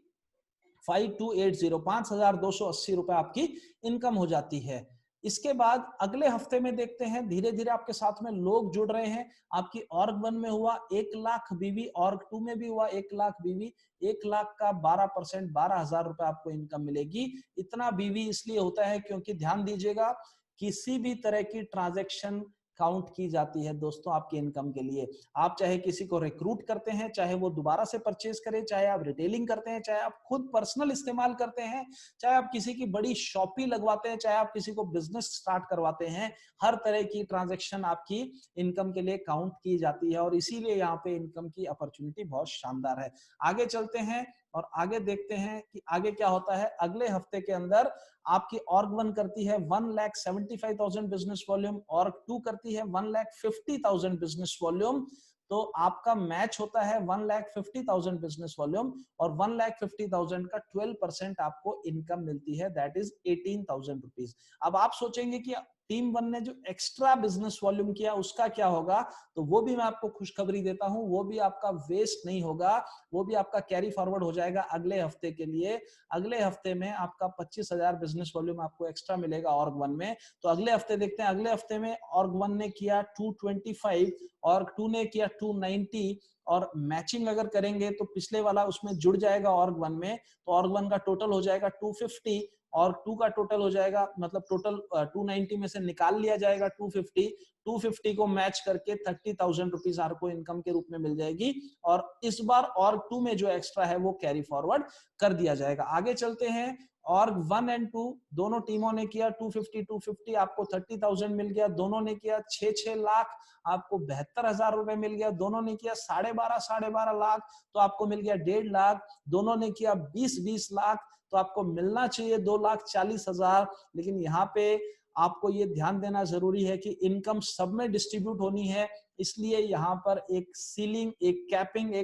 B: 5280, 5,280 रुपए आपकी इनकम हो जाती है। इसके बाद अगले हफ्ते में देखते हैं, धीरे धीरे आपके साथ में लोग जुड़ रहे हैं। आपकी ऑर्ग वन में हुआ 1,00,000 बीवी, ऑर्ग टू में भी हुआ 1,00,000 बीवी, 1,00,000 का 12%, 12,000 रुपए आपको इनकम मिलेगी। इतना बीवी इसलिए होता है क्योंकि ध्यान दीजिएगा, किसी भी तरह की ट्रांजैक्शन काउंट की जाती है दोस्तों आपकी इनकम के लिए। आप चाहे किसी को रिक्रूट करते हैं, चाहे वो दोबारा से परचेज करे, चाहे आप रिटेलिंग करते हैं, चाहे आप खुद पर्सनल इस्तेमाल करते हैं, चाहे आप किसी की बड़ी शॉपी लगवाते हैं, चाहे आप किसी को बिजनेस स्टार्ट करवाते हैं, हर तरह की ट्रांजैक्शन आपकी इनकम के लिए काउंट की जाती है और इसीलिए यहाँ पे इनकम की अपॉर्चुनिटी बहुत शानदार है। आगे चलते हैं और आगे देखते हैं कि आगे क्या होता है। अगले हफ्ते के अंदर आपकी ऑर्ग वन करती है 1,75,000 बिजनेस वॉल्यूम, ऑर्ग टू करती है 1,50,000 बिजनेस वॉल्यूम। तो आपका मैच होता है 1,50,000 बिजनेस वॉल्यूम और 1,50,000 का 12% आपको इनकम मिलती है, दैट इज 18,000 रुपीज। अब आप सोचेंगे कि टीम वन ने जो एक्स्ट्रा बिजनेस वॉल्यूम किया उसका क्या होगा, तो वो भी मैं आपको खुशखबरी देता हूं, वो भी आपका वेस्ट नहीं होगा, वो भी आपका कैरी फॉरवर्ड हो जाएगा अगले हफ्ते के लिए। अगले हफ्ते में आपका 25,000 बिजनेस वॉल्यूम आपको एक्स्ट्रा मिलेगा ऑर्ग वन में। तो अगले हफ्ते देखते हैं, अगले हफ्ते में ऑर्ग वन ने किया 225, ऑर्ग टू ने किया 290 और मैचिंग अगर करेंगे तो पिछले वाला उसमें जुड़ जाएगा ऑर्ग वन में, तो ऑर्ग वन का टोटल हो जाएगा 250 और टू का टोटल हो जाएगा, मतलब टोटल 290 में से निकाल लिया जाएगा 250, 250 को मैच करके 30,000 रुपीज आपको इनकम के रूप में मिल जाएगी और इस बार ऑर्ग टू में जो एक्स्ट्रा है वो कैरी फॉरवर्ड कर दिया जाएगा। आगे चलते हैं, ऑर्ग वन एंड टू दोनों टीमों ने किया 250 250, आपको 30,000 मिल गया। दोनों ने किया 6 लाख, आपको 72,000 रुपए मिल गया। दोनों ने किया 12.5 लाख, तो आपको मिल गया 1.5 लाख। दोनों ने किया 20 लाख, तो आपको मिलना चाहिए 2,40,000। लेकिन यहाँ पे आपको ये ध्यान देना जरूरी है कि इनकम सब में डिस्ट्रीब्यूट होनी है, इसलिए यहाँ पर एक सीलिंग, एक कैपिंग,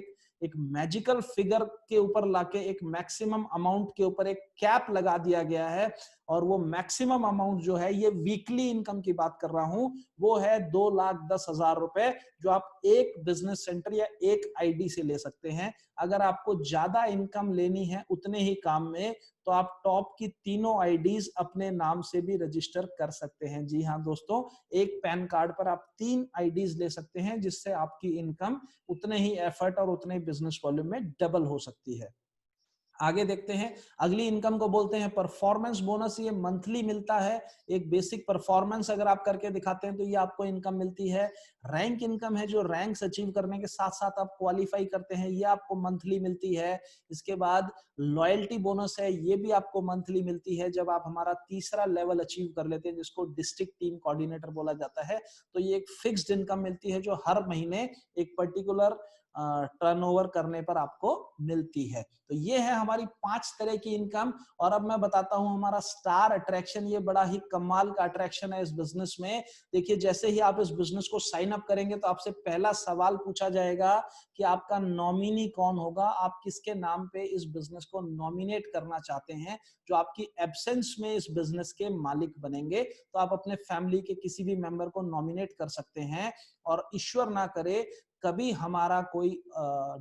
B: एक मैजिकल फिगर के ऊपर लाके एक मैक्सिमम अमाउंट के ऊपर एक कैप लगा दिया गया है। और वो मैक्सिमम अमाउंट जो है, ये वीकली इनकम की बात कर रहा हूं, वो है 2,10,000 रुपए, जो आप एक बिजनेस सेंटर या एक आईडी से ले सकते हैं। अगर आपको ज्यादा इनकम लेनी है उतने ही काम में, तो आप टॉप की तीनों आईडीज अपने नाम से भी रजिस्टर कर सकते हैं। जी हाँ दोस्तों, एक पैन कार्ड पर आप 3 आईडीज ले सकते हैं, जिससे आपकी इनकम उतने ही एफर्ट और उतने ही बिजनेस वॉल्यूम में डबल हो सकती है। आगे देखते हैं, अगली इनकम को बोलते हैं परफॉर्मेंस बोनस। ये मंथली मिलता है, एक बेसिक परफॉर्मेंस अगर आप करके दिखाते हैं तो ये आपको इनकम मिलती है। रैंक इनकम है, जो रैंक्स अचीव करने के साथ साथ आप क्वालिफाई करते हैं, ये आपको मंथली मिलती है। इसके बाद लॉयल्टी बोनस है, ये भी आपको मंथली मिलती है जब आप हमारा तीसरा लेवल अचीव कर लेते हैं, जिसको डिस्ट्रिक्ट टीम कोऑर्डिनेटर बोला जाता है। तो ये एक फिक्स्ड इनकम मिलती है जो हर महीने एक पर्टिकुलर टर्नओवर करने पर आपको मिलती है। तो ये है हमारी 5 तरह की इनकम। और अब मैं बताता हूं हमारा स्टार अट्रैक्शन, ये बड़ा ही कमाल का अट्रैक्शन है इस बिजनेस में। देखिए, जैसे ही आप इस बिजनेस को साइन अप करेंगे तो आपसे पहला सवाल पूछा जाएगा कि आपका नॉमिनी कौन होगा, आप किसके नाम पे इस बिजनेस को नॉमिनेट करना चाहते हैं, जो आपकी एब्सेंस में इस बिजनेस के मालिक बनेंगे। तो आप अपने फैमिली के किसी भी मेंबर को नॉमिनेट कर सकते हैं। और ईश्वर ना करे कभी हमारा कोई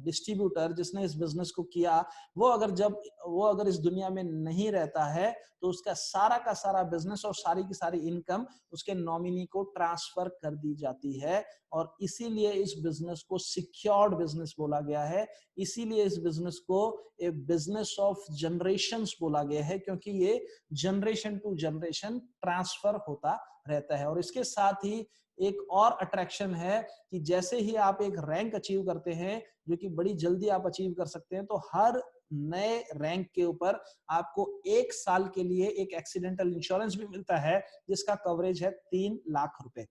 B: डिस्ट्रीब्यूटर जिसने इस बिजनेस को किया, वो अगर इस दुनिया में नहीं रहता है, तो उसका सारा का सारा बिजनेस और सारी की सारी इनकम उसके नॉमिनी को ट्रांसफर कर दी जाती है। और इसीलिए इस बिजनेस को सिक्योर्ड बिजनेस बोला गया है, इसीलिए इस बिजनेस को ए बिजनेस ऑफ जनरेशंस बोला गया है, क्योंकि ये जनरेशन टू जनरेशन ट्रांसफर होता रहता है। और इसके साथ ही एक और अट्रैक्शन है कि जैसे ही आप एक रैंक अचीव करते हैं, जो कि बड़ी जल्दी आप अचीव कर सकते हैं, तो हर नए रैंक के ऊपर आपको 1 साल के लिए एक एक्सीडेंटल इंश्योरेंस भी मिलता है, जिसका कवरेज है 3 लाख रुपए।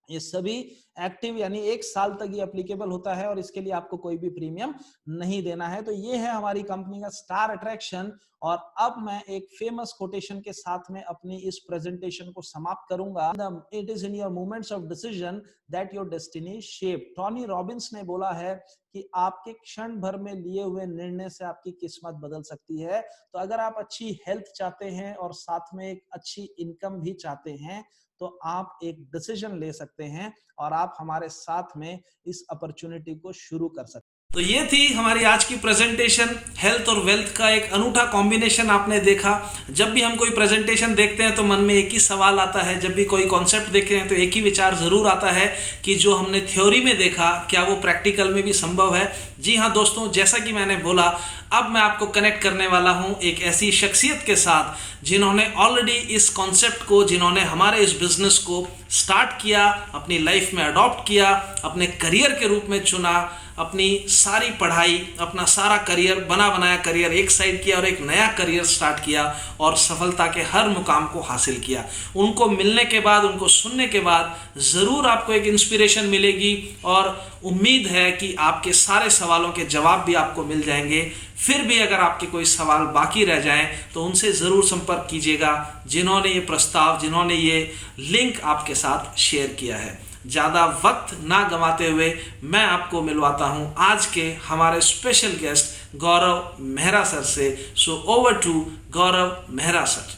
B: ये सभी एक्टिव यानी 1 साल तक ये एप्लीकेबल होता है और इसके लिए आपको कोई भी प्रीमियम नहीं देना है। तो ये है हमारी कंपनी का स्टार अट्रैक्शन। और अब मैं एक फेमस कोटेशन के साथ में अपनी इस प्रेजेंटेशन को समाप्त करूंगा। It is in your moments of decision that your destiny shape. Tony Robbins ने बोला है कि आपके क्षण भर में लिए हुए निर्णय से आपकी किस्मत बदल सकती है। तो अगर आप अच्छी हेल्थ चाहते हैं और साथ में एक अच्छी इनकम भी चाहते हैं तो आप एक डिसीजन ले सकते हैं और आप हमारे साथ में इस अपॉर्चुनिटी को शुरू कर सकते हैं।
A: तो ये थी हमारी आज की प्रेजेंटेशन। हेल्थ और वेल्थ का एक अनूठा कॉम्बिनेशन आपने देखा। जब भी हम कोई प्रेजेंटेशन देखते हैं तो मन में एक ही सवाल आता है, जब भी कोई कॉन्सेप्ट देखते हैं तो एक ही विचार ज़रूर आता है कि जो हमने थ्योरी में देखा क्या वो प्रैक्टिकल में भी संभव है। जी हाँ दोस्तों, जैसा कि मैंने बोला, अब मैं आपको कनेक्ट करने वाला हूँ एक ऐसी शख्सियत के साथ जिन्होंने ऑलरेडी इस कॉन्सेप्ट को, जिन्होंने हमारे इस बिजनेस को स्टार्ट किया, अपनी लाइफ में अडॉप्ट किया, अपने करियर के रूप में चुना, अपनी सारी पढ़ाई, अपना सारा करियर, बना बनाया करियर एक साइड किया और एक नया करियर स्टार्ट किया और सफलता के हर मुकाम को हासिल किया। उनको मिलने के बाद, उनको सुनने के बाद ज़रूर आपको एक इंस्पिरेशन मिलेगी और उम्मीद है कि आपके सारे सवालों के जवाब भी आपको मिल जाएंगे। फिर भी अगर आपके कोई सवाल बाकी रह जाएं तो उनसे ज़रूर संपर्क कीजिएगा जिन्होंने ये प्रस्ताव, जिन्होंने ये लिंक आपके साथ शेयर किया है। ज़्यादा वक्त ना गंवाते हुए मैं आपको मिलवाता हूं आज के हमारे special guest Gaurav Mehra sir से। So over to Gaurav Mehra sir.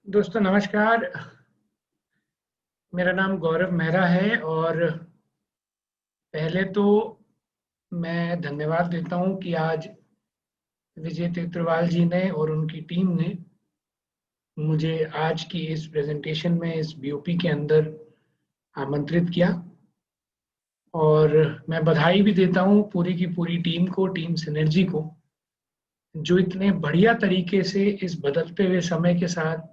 C: दोस्तों नमस्कार, मेरा नाम गौरव मेहरा है और पहले तो मैं धन्यवाद देता हूं कि आज विजय तित्रवाल जी ने और उनकी टीम ने मुझे आज की इस प्रेजेंटेशन में, इस बीओपी के अंदर आमंत्रित किया। और मैं बधाई भी देता हूं पूरी की पूरी टीम को, टीम सिनर्जी को, जो इतने बढ़िया तरीके से इस बदलते हुए समय के साथ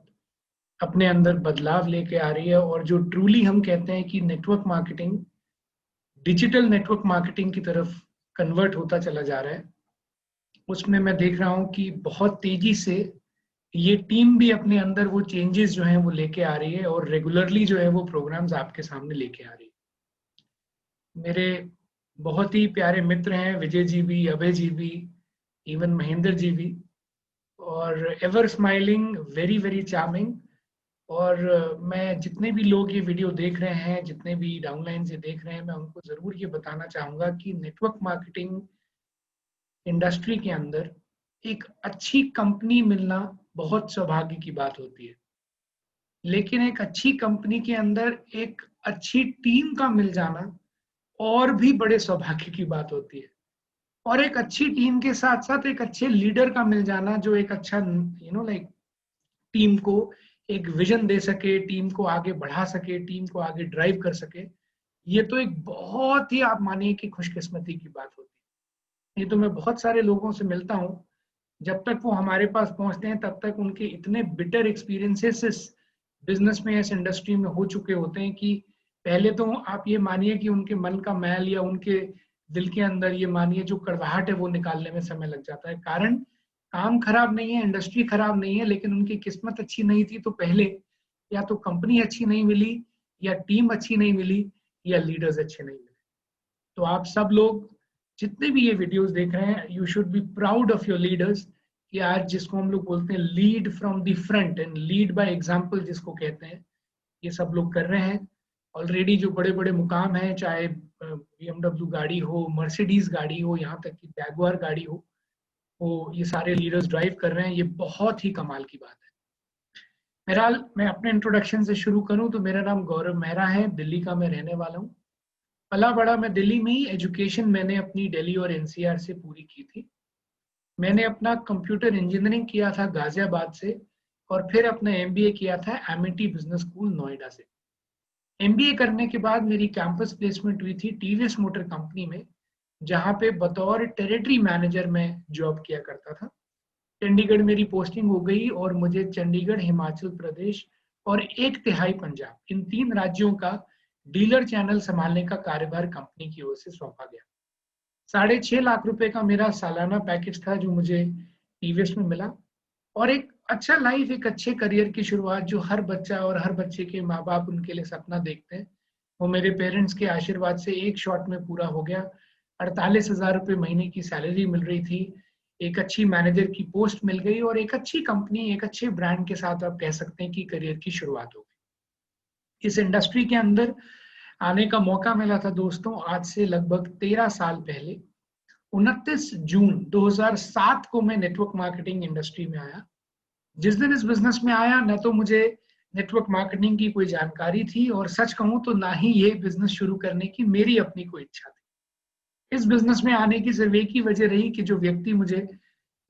C: अपने अंदर बदलाव लेके आ रही है और जो ट्रूली हम कहते हैं कि network marketing, digital network marketing की तरफ कन्वर्ट होता चला जा रहा है। उसमें मैं देख रहा हूं कि बहुत तेजी से ये टीम भी अपने अंदर वो चेंजेस जो हैं वो लेके आ रही है और रेगुलरली जो है वो प्रोग्राम्स आपके सामने लेके आ रही है। मेरे बहुत ही प्यारे मित्र हैं, विजय जी भी, अभय जी भी, इवन महेंद्र जी भी, और ever smiling, very very charming. और मैं जितने भी लोग ये वीडियो देख रहे हैं, जितने भी डाउनलाइन से देख रहे हैं, मैं उनको ज़रूर ये बताना चाहूँगा कि नेटवर्क मार्केटिंग इंडस्ट्री के अंदर एक अच्छी कंपनी मिलना बहुत सौभाग्य की बात होती है, लेकिन एक अच्छी कंपनी के अंदर एक अच्छी टीम का मिल जाना और भी बड़े सौभाग्य की बात होती है। और एक अच्छी टीम के साथ साथ एक अच्छे लीडर का मिल जाना जो एक अच्छा लाइक टीम को एक विजन दे सके, टीम को आगे बढ़ा सके, टीम को आगे ड्राइव कर सके, ये तो एक बहुत ही, आप मानिए कि खुशकिस्मती की बात होती है। ये तो मैं बहुत सारे लोगों से मिलता हूँ, जब तक वो हमारे पास पहुंचते हैं तब तक उनके इतने बिटर एक्सपीरियंसेस इस बिजनेस में, इस इंडस्ट्री में हो चुके होते हैं कि पहले तो आप ये मानिए कि उनके मन का मैल या उनके दिल के अंदर ये मानिए जो कड़वाहट है वो निकालने में समय लग जाता है। कारण काम खराब नहीं है, इंडस्ट्री खराब नहीं है, लेकिन उनकी किस्मत अच्छी नहीं थी। तो पहले या तो कंपनी अच्छी नहीं मिली, या टीम अच्छी नहीं मिली, या लीडर्स अच्छे नहीं मिले। तो आप सब लोग जितने भी ये वीडियोस देख रहे हैं, you should be proud of your leaders कि आज जिसको हम लोग बोलते हैं lead from the front end lead by example जिसको कहते हैं, ये सब लोग कर रहे हैं। ऑलरेडी जो बड़े बड़े मुकाम हैं, चाहे BMW गाड़ी हो, मर्सिडीज गाड़ी हो, यहाँ तक कि जैगुआर गाड़ी हो, वो ये सारे लीडर्स ड्राइव कर रहे हैं। ये बहुत ही कमाल की बात है। बहरहाल मैं अपने इंट्रोडक्शन से शुरू करूं तो मेरा नाम गौरव मेहरा है, दिल्ली का मैं रहने वाला हूं। पला बड़ा मैं दिल्ली में ही। एजुकेशन मैंने अपनी दिल्ली और NCR से पूरी की थी। मैंने अपना कंप्यूटर इंजीनियरिंग किया था गाजियाबाद से, और फिर अपना MBA किया था एमिटी बिजनेस स्कूल नोएडा से। MBA करने के बाद मेरी कैंपस प्लेसमेंट हुई थी TVS मोटर कंपनी में, जहाँ पे बतौर टेरिटरी मैनेजर मैं जॉब किया करता था। चंडीगढ़ मेरी पोस्टिंग हो गई और मुझे चंडीगढ़, हिमाचल प्रदेश और 1/3 पंजाब, इन 3 राज्यों का डीलर चैनल संभालने का कार्यभार कंपनी की ओर से सौंपा गया। 6.5 लाख रुपए का मेरा सालाना पैकेज था जो मुझे TVS में मिला, और एक अच्छा लाइफ, एक अच्छे करियर की शुरुआत जो हर बच्चा और हर बच्चे के माँ बाप उनके लिए सपना देखते हैं, वो मेरे पेरेंट्स के आशीर्वाद से एक शॉट में पूरा हो गया। 48,000 रुपये महीने की सैलरी मिल रही थी, एक अच्छी मैनेजर की पोस्ट मिल गई और एक अच्छी कंपनी, एक अच्छे ब्रांड के साथ आप कह सकते हैं कि करियर की शुरुआत हो गई। इस इंडस्ट्री के अंदर आने का मौका मिला था दोस्तों आज से लगभग 13 साल पहले। 29 जून 2007 को मैं नेटवर्क मार्केटिंग इंडस्ट्री में आया। जिस दिन इस बिजनेस में आया न तो मुझे नेटवर्क मार्केटिंग की कोई जानकारी थी और सच कहूं तो ना ही ये बिजनेस शुरू करने की मेरी अपनी कोई इच्छा थी। इस बिजनेस में आने की सिर्फ एक ही वजह रही कि जो व्यक्ति मुझे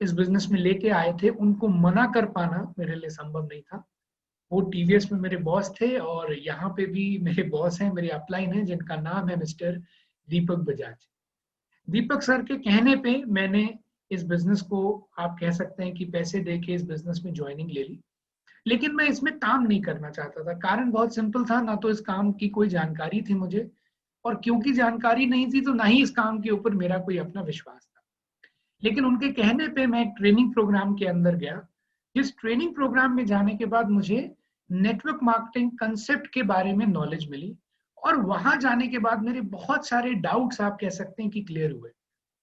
C: इस बिजनेस में लेके आए थे उनको मना कर पाना मेरे लिए संभव नहीं था। वो टीवीएस में मेरे बॉस थे और यहाँ पे भी मेरे बॉस हैं, मेरे अपलाइन हैं, जिनका नाम है मिस्टर दीपक बजाज। दीपक सर के कहने पे मैंने इस बिजनेस को आप कह सकते हैं कि पैसे देके इस बिजनेस में ज्वाइनिंग ले ली, लेकिन मैं इसमें काम नहीं करना चाहता था। कारण बहुत सिंपल था, ना तो इस काम की कोई जानकारी थी मुझे, और क्योंकि जानकारी नहीं थी तो ना ही इस काम के ऊपर मेरा कोई अपना विश्वास था। लेकिन उनके कहने पे मैं एक ट्रेनिंग प्रोग्राम के अंदर गया। जिस ट्रेनिंग प्रोग्राम में जाने के बाद मुझे नेटवर्क मार्केटिंग कंसेप्ट के बारे में नॉलेज मिली और वहां जाने के बाद मेरे बहुत सारे डाउट्स आप कह सकते हैं कि क्लियर हुए।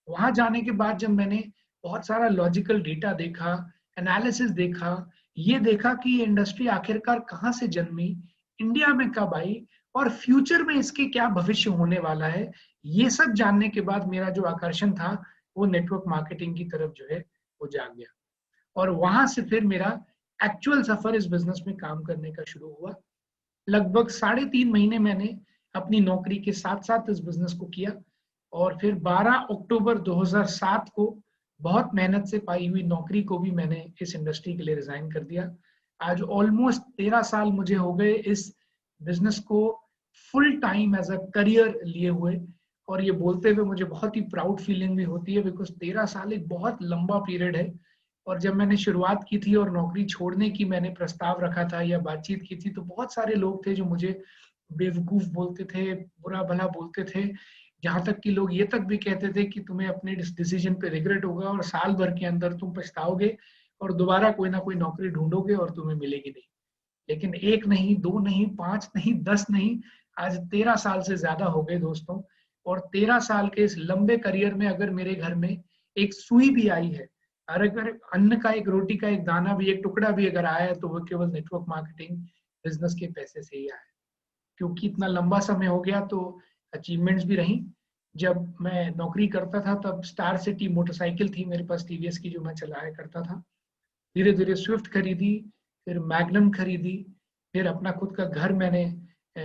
C: वहां जाने के बाद जब मैंने बहुत सारा लॉजिकल डेटा देखा, एनालिसिस देखा, ये देखा कि ये इंडस्ट्री आखिरकार कहाँ से जन्मी, इंडिया में कब आई और फ्यूचर में इसके क्या भविष्य होने वाला है, ये सब जानने के बाद मेरा जो आकर्षण था वो नेटवर्क मार्केटिंग की तरफ जो है वो जाग गया। और वहां से फिर मेरा एक्चुअल सफर इस बिजनेस में काम करने का शुरू हुआ। लगभग 3.5 महीने मैंने अपनी नौकरी के साथ साथ इस बिजनेस को किया और फिर 12 अक्टूबर 2007 को बहुत मेहनत से पाई हुई नौकरी को भी मैंने इस इंडस्ट्री के लिए रिजाइन कर दिया। आज ऑलमोस्ट 13 साल मुझे हो गए इस बिजनेस को full time as a career लिए हुए, और ये बोलते हुए मुझे बहुत ही प्राउड फीलिंग भी होती है, बिकॉज 13 साल एक बहुत लंबा पीरियड है। और जब मैंने शुरुआत की थी और नौकरी छोड़ने की मैंने प्रस्ताव रखा था या बातचीत की थी, तो बहुत सारे लोग थे जो मुझे बेवकूफ बोलते थे, बुरा भला बोलते थे, जहां तक कि लोग ये तक भी कहते थे कि तुम्हें अपने डिसीजन पे रिग्रेट होगा और साल भर के अंदर तुम पछताओगे और दोबारा कोई ना कोई नौकरी ढूंढोगे और तुम्हें मिलेगी नहीं। लेकिन 1 नहीं, 2 नहीं, 5 नहीं, 10 नहीं, आज 13 साल से ज्यादा हो गए दोस्तों। और 13 साल के इस लंबे करियर में अगर मेरे घर में एक सुई भी आई है, और अगर अन्न का, एक रोटी का एक दाना भी, एक टुकड़ा भी अगर आया है, तो वो केवल नेटवर्क मार्केटिंग बिजनेस के पैसे से ही आया है। क्योंकि इतना लंबा समय हो गया तो अचीवमेंट्स भी रही। जब मैं नौकरी करता था तब स्टार सिटी मोटरसाइकिल थी मेरे पास, टीवीएस की, जो मैं चलाया करता था। धीरे धीरे स्विफ्ट खरीदी, फिर मैग्नम खरीदी, फिर अपना खुद का घर मैंने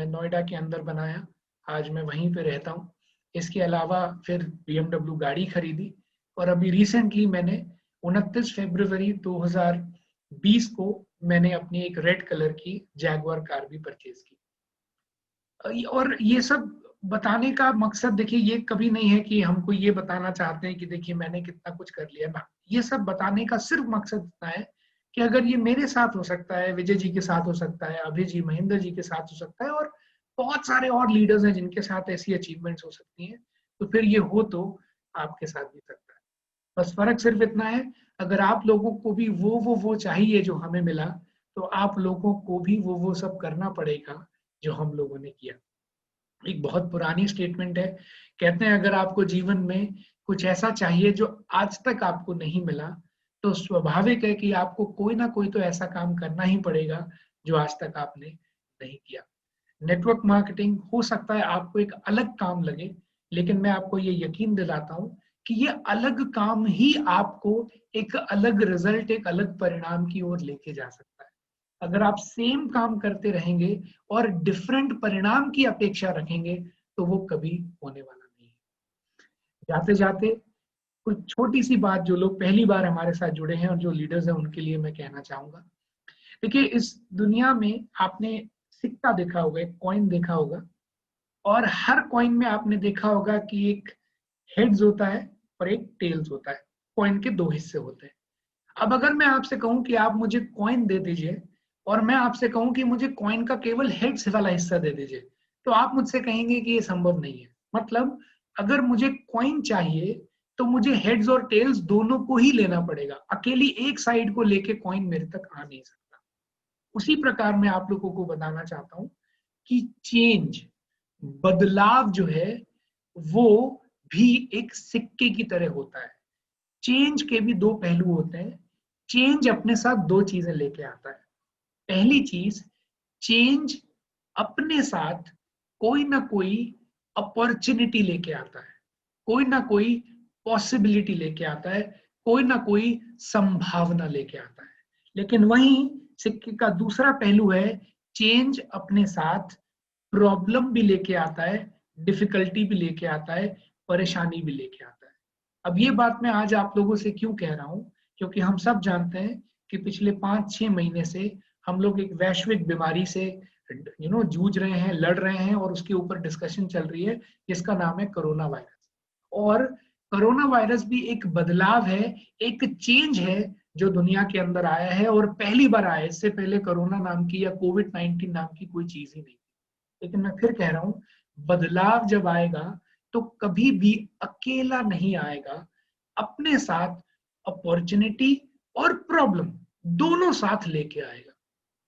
C: नोएडा के अंदर बनाया, आज मैं वहीं पे रहता हूँ। इसके अलावा फिर BMW गाड़ी खरीदी और अभी रिसेंटली मैंने 29 फरवरी 2020 को मैंने अपनी एक रेड कलर की जैगुआर कार भी परचेज की। और ये सब बताने का मकसद देखिए ये कभी नहीं है कि हमको ये बताना चाहते हैं कि देखिए मैंने कितना कुछ कर लिया ना। ये सब बताने का सिर्फ मकसद इतना है कि अगर ये मेरे साथ हो सकता है, विजय जी के साथ हो सकता है, अभय जी, महेंद्र जी के साथ हो सकता है, और बहुत सारे और लीडर्स हैं जिनके साथ ऐसी अचीवमेंट्स हो सकती हैं, तो फिर ये हो तो आपके साथ भी सकता है। बस फर्क सिर्फ इतना है, अगर आप लोगों को भी वो चाहिए जो हमें मिला, तो आप लोगों को भी वो सब करना पड़ेगा जो हम लोगों ने किया। एक बहुत पुरानी स्टेटमेंट है, कहते हैं अगर आपको जीवन में कुछ ऐसा चाहिए जो आज तक आपको नहीं मिला, तो स्वाभाविक है कि आपको कोई ना कोई तो ऐसा काम करना ही पड़ेगा जो आज तक आपने नहीं किया। नेटवर्क मार्केटिंग हो सकता है आपको एक अलग काम लगे, लेकिन मैं आपको ये यकीन दिलाता हूं कि ये अलग काम ही आपको एक अलग रिजल्ट, एक अलग परिणाम की ओर लेके जा सकता है। अगर आप सेम काम करते रहेंगे और डिफरेंट परिणाम की अपेक्षा रखेंगे तो वो कभी होने वाला नहीं है। जाते जाते कुछ छोटी सी बात जो लोग पहली बार हमारे साथ जुड़े हैं और जो लीडर्स हैं उनके लिए मैं कहना चाहूंगा। देखिए इस दुनिया में आपने सिक्का देखा होगा, एक कॉइन देखा होगा, और हर कॉइन में आपने देखा होगा कि एक हेड्स होता है और एक टेल्स होता है। कॉइन के 2 हिस्से होते हैं। अब अगर मैं आपसे कहूं कि आप मुझे कॉइन दे दीजिए और मैं आपसे कहूं कि मुझे कॉइन का केवल हेड्स वाला हिस्सा दे दीजिए, तो आप मुझसे कहेंगे कि ये संभव नहीं है। मतलब अगर मुझे कॉइन चाहिए तो मुझे हेड्स और टेल्स दोनों को ही लेना पड़ेगा, अकेली एक साइड को लेके कॉइन मेरे तक आ नहीं सकता। उसी प्रकार मैं आप लोगों को बताना चाहता हूं कि चेंज, बदलाव जो है वो भी एक सिक्के की तरह होता है। चेंज के भी दो पहलू होते हैं। चेंज अपने साथ दो चीजें लेके आता है। पहली चीज, चेंज अपने साथ कोई ना कोई अपॉर्चुनिटी लेके आता है, कोई ना कोई पॉसिबिलिटी लेके आता है, कोई ना कोई संभावना लेके आता है। लेकिन वहीं सिक्के का दूसरा पहलू है, चेंज अपने साथ प्रॉब्लम भी लेके आता है, डिफिकल्टी भी लेके आता है, परेशानी भी लेके आता है। अब ये बात मैं आज आप लोगों से क्यों कह रहा हूं, क्योंकि हम सब जानते हैं कि पिछले 5-6 महीने से हम लोग एक वैश्विक बीमारी से जूझ रहे हैं, लड़ रहे हैं, और उसके ऊपर डिस्कशन चल रही है जिसका नाम है कोरोना वायरस। और कोरोना वायरस भी एक बदलाव है, एक चेंज है जो दुनिया के अंदर आया है, और पहली बार आया है। इससे पहले कोरोना नाम की या कोविड-19 नाम की कोई चीज ही नहीं। लेकिन मैं फिर कह रहा हूं, बदलाव जब आएगा तो कभी भी अकेला नहीं आएगा, अपने साथ अपॉर्चुनिटी और प्रॉब्लम दोनों साथ लेके आएगा।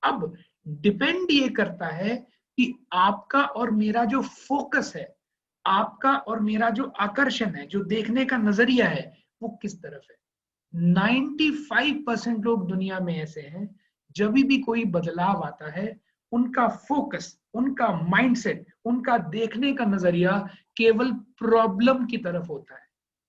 C: अब डिपेंड ये करता है कि आपका और मेरा जो फोकस है, आपका और मेरा जो आकर्षण है, जो देखने का नजरिया है, वो किस तरफ है। 95% लोग दुनिया में ऐसे हैं, जब भी कोई बदलाव आता है, उनका फोकस, उनका माइंडसेट, उनका देखने का नजरिया केवल प्रॉब्लम की तरफ होता है।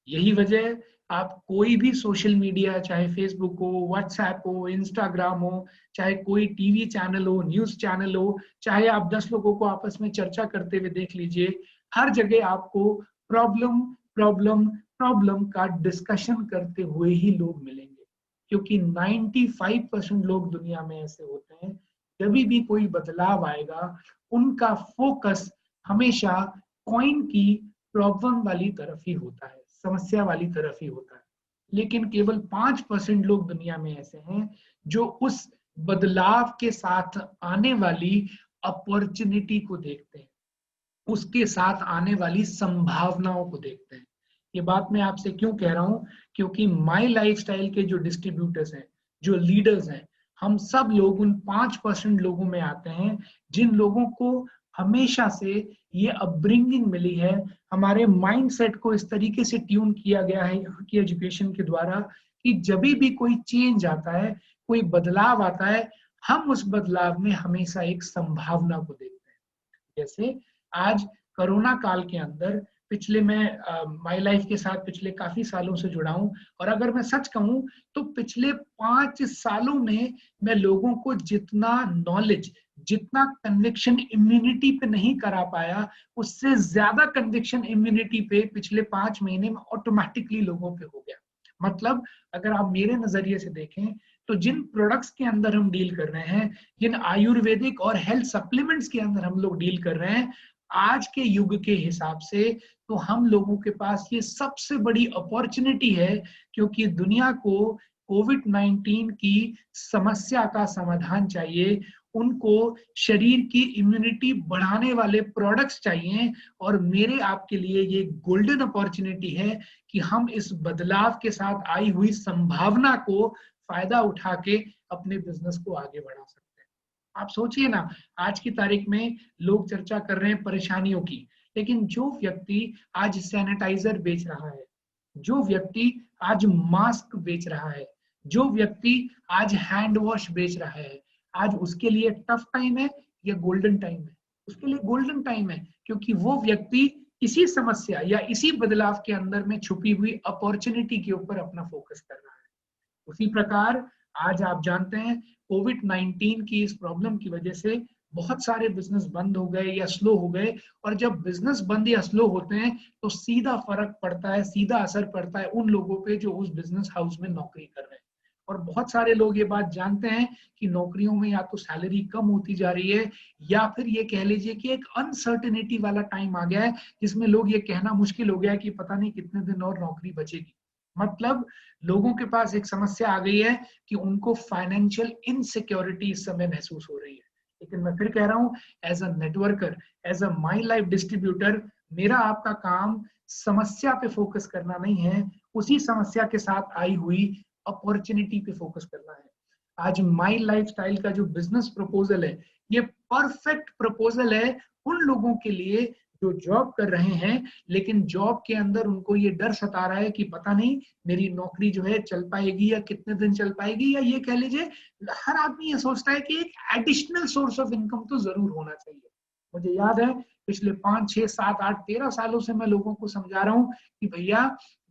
C: यही वजह है, आप कोई भी सोशल मीडिया, चाहे फेसबुक हो, व्हाट्सएप हो, इंस्टाग्राम हो, चाहे कोई टीवी चैनल हो, न्यूज चैनल हो, चाहे आप 10 लोगों को आपस में चर्चा करते हुए देख लीजिए, हर जगह आपको प्रॉब्लम प्रॉब्लम प्रॉब्लम का डिस्कशन करते हुए ही लोग मिलेंगे। क्योंकि 95% लोग दुनिया में ऐसे होते हैं, जब भी कोई बदलाव आएगा, उनका फोकस हमेशा कॉइन की प्रॉब्लम वाली तरफ ही होता है, समस्या वाली तरफ ही होता है। लेकिन केवल 5% लोग दुनिया में ऐसे हैं जो उस बदलाव के साथ आने वाली अपॉर्चुनिटी को देखते हैं, उसके साथ आने वाली संभावनाओं को देखते हैं। ये बात मैं आपसे क्यों कह रहा हूं, क्योंकि माई लाइफस्टाइल के जो डिस्ट्रीब्यूटर्स हैं, जो लीडर्स हैं, हम सब लोग उन 5% लोगों में आते हैं जिन लोगों को हमेशा से ये अपब्रिंगिंग मिली है, हमारे माइंडसेट को इस तरीके से ट्यून किया गया है यहाँ की एजुकेशन के द्वारा कि जब भी कोई चेंज आता है, कोई बदलाव आता है, हम उस बदलाव में हमेशा एक संभावना को देखते हैं। जैसे आज कोरोना काल के अंदर, पिछले मैं माई लाइफ के साथ पिछले काफी सालों से जुड़ा हूं, और अगर मैं सच कहूं तो पिछले 5 सालों में मैं लोगों को जितना नॉलेज, जितना कन्विक्शन इम्यूनिटी पे नहीं करा पाया, उससे ज्यादा कन्विक्शन इम्यूनिटी पे पिछले 5 महीने में ऑटोमेटिकली लोगों पे हो गया। मतलब अगर आप मेरे नजरिए से देखें तो जिन प्रोडक्ट्स के अंदर हम डील कर रहे हैं, जिन आयुर्वेदिक और हेल्थ सप्लीमेंट्स के अंदर हम लोग डील कर रहे हैं, आज के युग के हिसाब से तो हम लोगों के पास ये सबसे बड़ी अपॉर्चुनिटी है, क्योंकि दुनिया को कोविड-19 की समस्या का समाधान चाहिए, उनको शरीर की इम्यूनिटी बढ़ाने वाले प्रोडक्ट्स चाहिए, और मेरे आपके लिए ये गोल्डन अपॉर्चुनिटी है कि हम इस बदलाव के साथ आई हुई संभावना को फायदा उठा के अपने बिजनेस को आगे बढ़ा सकते हैं। आप सोचिए ना, आज की तारीख में लोग चर्चा कर रहे हैं परेशानियों की, लेकिन जो व्यक्ति आज सैनिटाइजर बेच रहा है, जो व्यक्ति आज मास्क बेच रहा है, जो व्यक्ति आज हैंड वॉश बेच रहा है, आज उसके लिए टफ टाइम है या गोल्डन टाइम है? उसके लिए गोल्डन टाइम है, क्योंकि वो व्यक्ति इसी समस्या या इसी बदलाव के अंदर में छुपी हुई अपॉर्चुनिटी के ऊपर अपना फोकस कर रहा है। उसी प्रकार आज आप जानते हैं कोविड-19 की इस प्रॉब्लम की वजह से बहुत सारे बिजनेस बंद हो गए या स्लो हो गए, और जब बिजनेस बंद या स्लो होते हैं तो सीधा फर्क पड़ता है, सीधा असर पड़ता है उन लोगों पे जो उस बिजनेस हाउस में नौकरी कर रहे हैं। और बहुत सारे लोग ये बात जानते हैं कि नौकरियों में या तो सैलरी कम होती जा रही है, या फिर ये कह लीजिए कि एक अनसर्टेनिटी वाला टाइम आ गया है, जिसमें लोग ये कहना मुश्किल हो गया है कि पता नहीं कितने दिन और नौकरी बचेगी। मतलब लोगों के पास एक समस्या आ गई है कि उनको फाइनेंशियल इनसिक्योरिटी इस समय महसूस हो रही है। लेकिन मैं फिर कह रहा हूं, as a networker, as a my life distributor, मेरा आपका काम समस्या पे फोकस करना नहीं है, उसी समस्या के साथ आई हुई अपॉर्चुनिटी पे फोकस करना है। आज माई लाइफस्टाइल का जो बिजनेस प्रपोजल है, ये परफेक्ट प्रपोजल है उन लोगों के लिए जो जॉब कर रहे हैं, लेकिन जॉब के अंदर उनको ये डर सता रहा है कि पता नहीं मेरी नौकरी जो है चल पाएगी या कितने दिन चल पाएगी, या ये कह लीजिए हर आदमी ये सोचता है कि एक एडिशनल सोर्स ऑफ इनकम तो जरूर होना चाहिए। मुझे याद है पिछले 5, 6, 7, 8, 13 सालों से मैं लोगों को समझा रहा हूँ कि भैया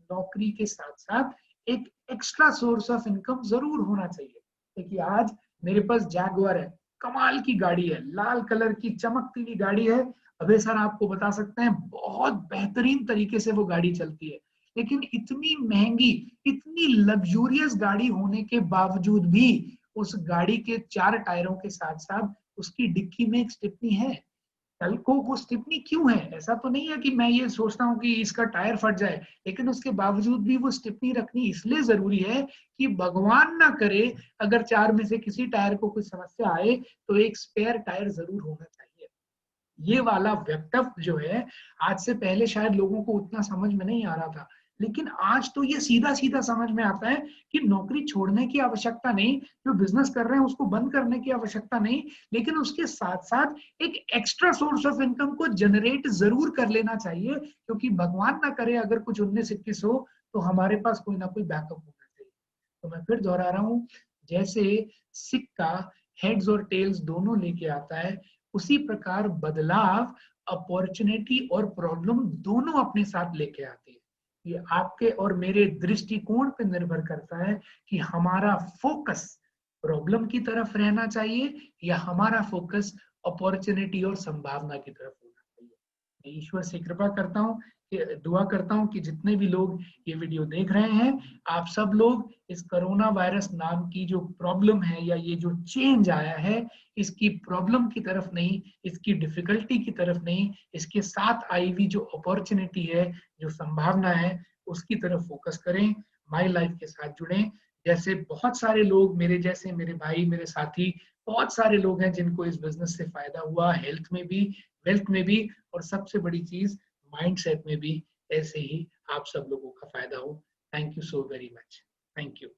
C: नौकरी के साथ साथ एक एक्स्ट्रा सोर्स ऑफ इनकम जरूर होना चाहिए। देखिए आज मेरे पास जैगुआर है, कमाल की गाड़ी है, लाल कलर की चमकती हुई गाड़ी है। अबे सर आपको बता सकते हैं बहुत बेहतरीन तरीके से वो गाड़ी चलती है, लेकिन इतनी महंगी, इतनी लग्जूरियस गाड़ी होने के बावजूद भी उस गाड़ी के 4 टायरों के साथ साथ उसकी डिक्की में एक स्टिपनी है। कल को वो स्टिपनी क्यों है? ऐसा तो नहीं है कि मैं ये सोचता हूँ कि इसका टायर फट जाए, लेकिन उसके बावजूद भी वो स्टिपनी रखनी इसलिए जरूरी है कि भगवान ना करे अगर 4 में से किसी टायर को कोई समस्या आए तो एक स्पेयर टायर जरूर होना चाहिए। ये वाला व्यक्तित्व जो है आज से पहले शायद लोगों को उतना समझ में नहीं आ रहा था, लेकिन आज तो ये सीधा सीधा समझ में आता है कि नौकरी छोड़ने की आवश्यकता नहीं, जो बिजनेस कर रहे हैं उसको बंद करने की आवश्यकता नहीं, लेकिन उसके साथ साथ एक एक्स्ट्रा सोर्स ऑफ इनकम को जनरेट जरूर कर लेना चाहिए, क्योंकि भगवान ना करे अगर कुछ 19-21 हो तो हमारे पास कोई ना कोई बैकअप होना चाहिए। तो मैं फिर दोहरा रहा हूँ, जैसे सिक्का हेड्स और टेल्स दोनों लेके आता है, उसी प्रकार बदलाव अपॉर्चुनिटी और प्रॉब्लम दोनों अपने साथ लेके आती है। ये आपके और मेरे दृष्टिकोण पे निर्भर करता है कि हमारा फोकस प्रॉब्लम की तरफ रहना चाहिए या हमारा फोकस अपॉर्चुनिटी और संभावना की तरफ होना चाहिए। मैं ईश्वर से कृपा करता हूँ, दुआ करता हूँ कि जितने भी लोग ये वीडियो देख रहे हैं, आप सब लोग इस कोरोना वायरस नाम की जो प्रॉब्लम है या ये जो चेंज आया है, इसकी प्रॉब्लम की तरफ नहीं, इसकी डिफिकल्टी की तरफ नहीं, इसके साथ आई हुई जो अपॉर्चुनिटी है, जो संभावना है, उसकी तरफ फोकस करें, माई लाइफ के साथ जुड़ें। जैसे बहुत सारे लोग मेरे जैसे, मेरे भाई, मेरे साथी, बहुत सारे लोग हैं जिनको इस बिजनेस से फायदा हुआ, हेल्थ में भी, वेल्थ में भी, और सबसे बड़ी चीज माइंडसेट में भी। ऐसे ही आप सब लोगों का फायदा हो। Thank you so very much. Thank you.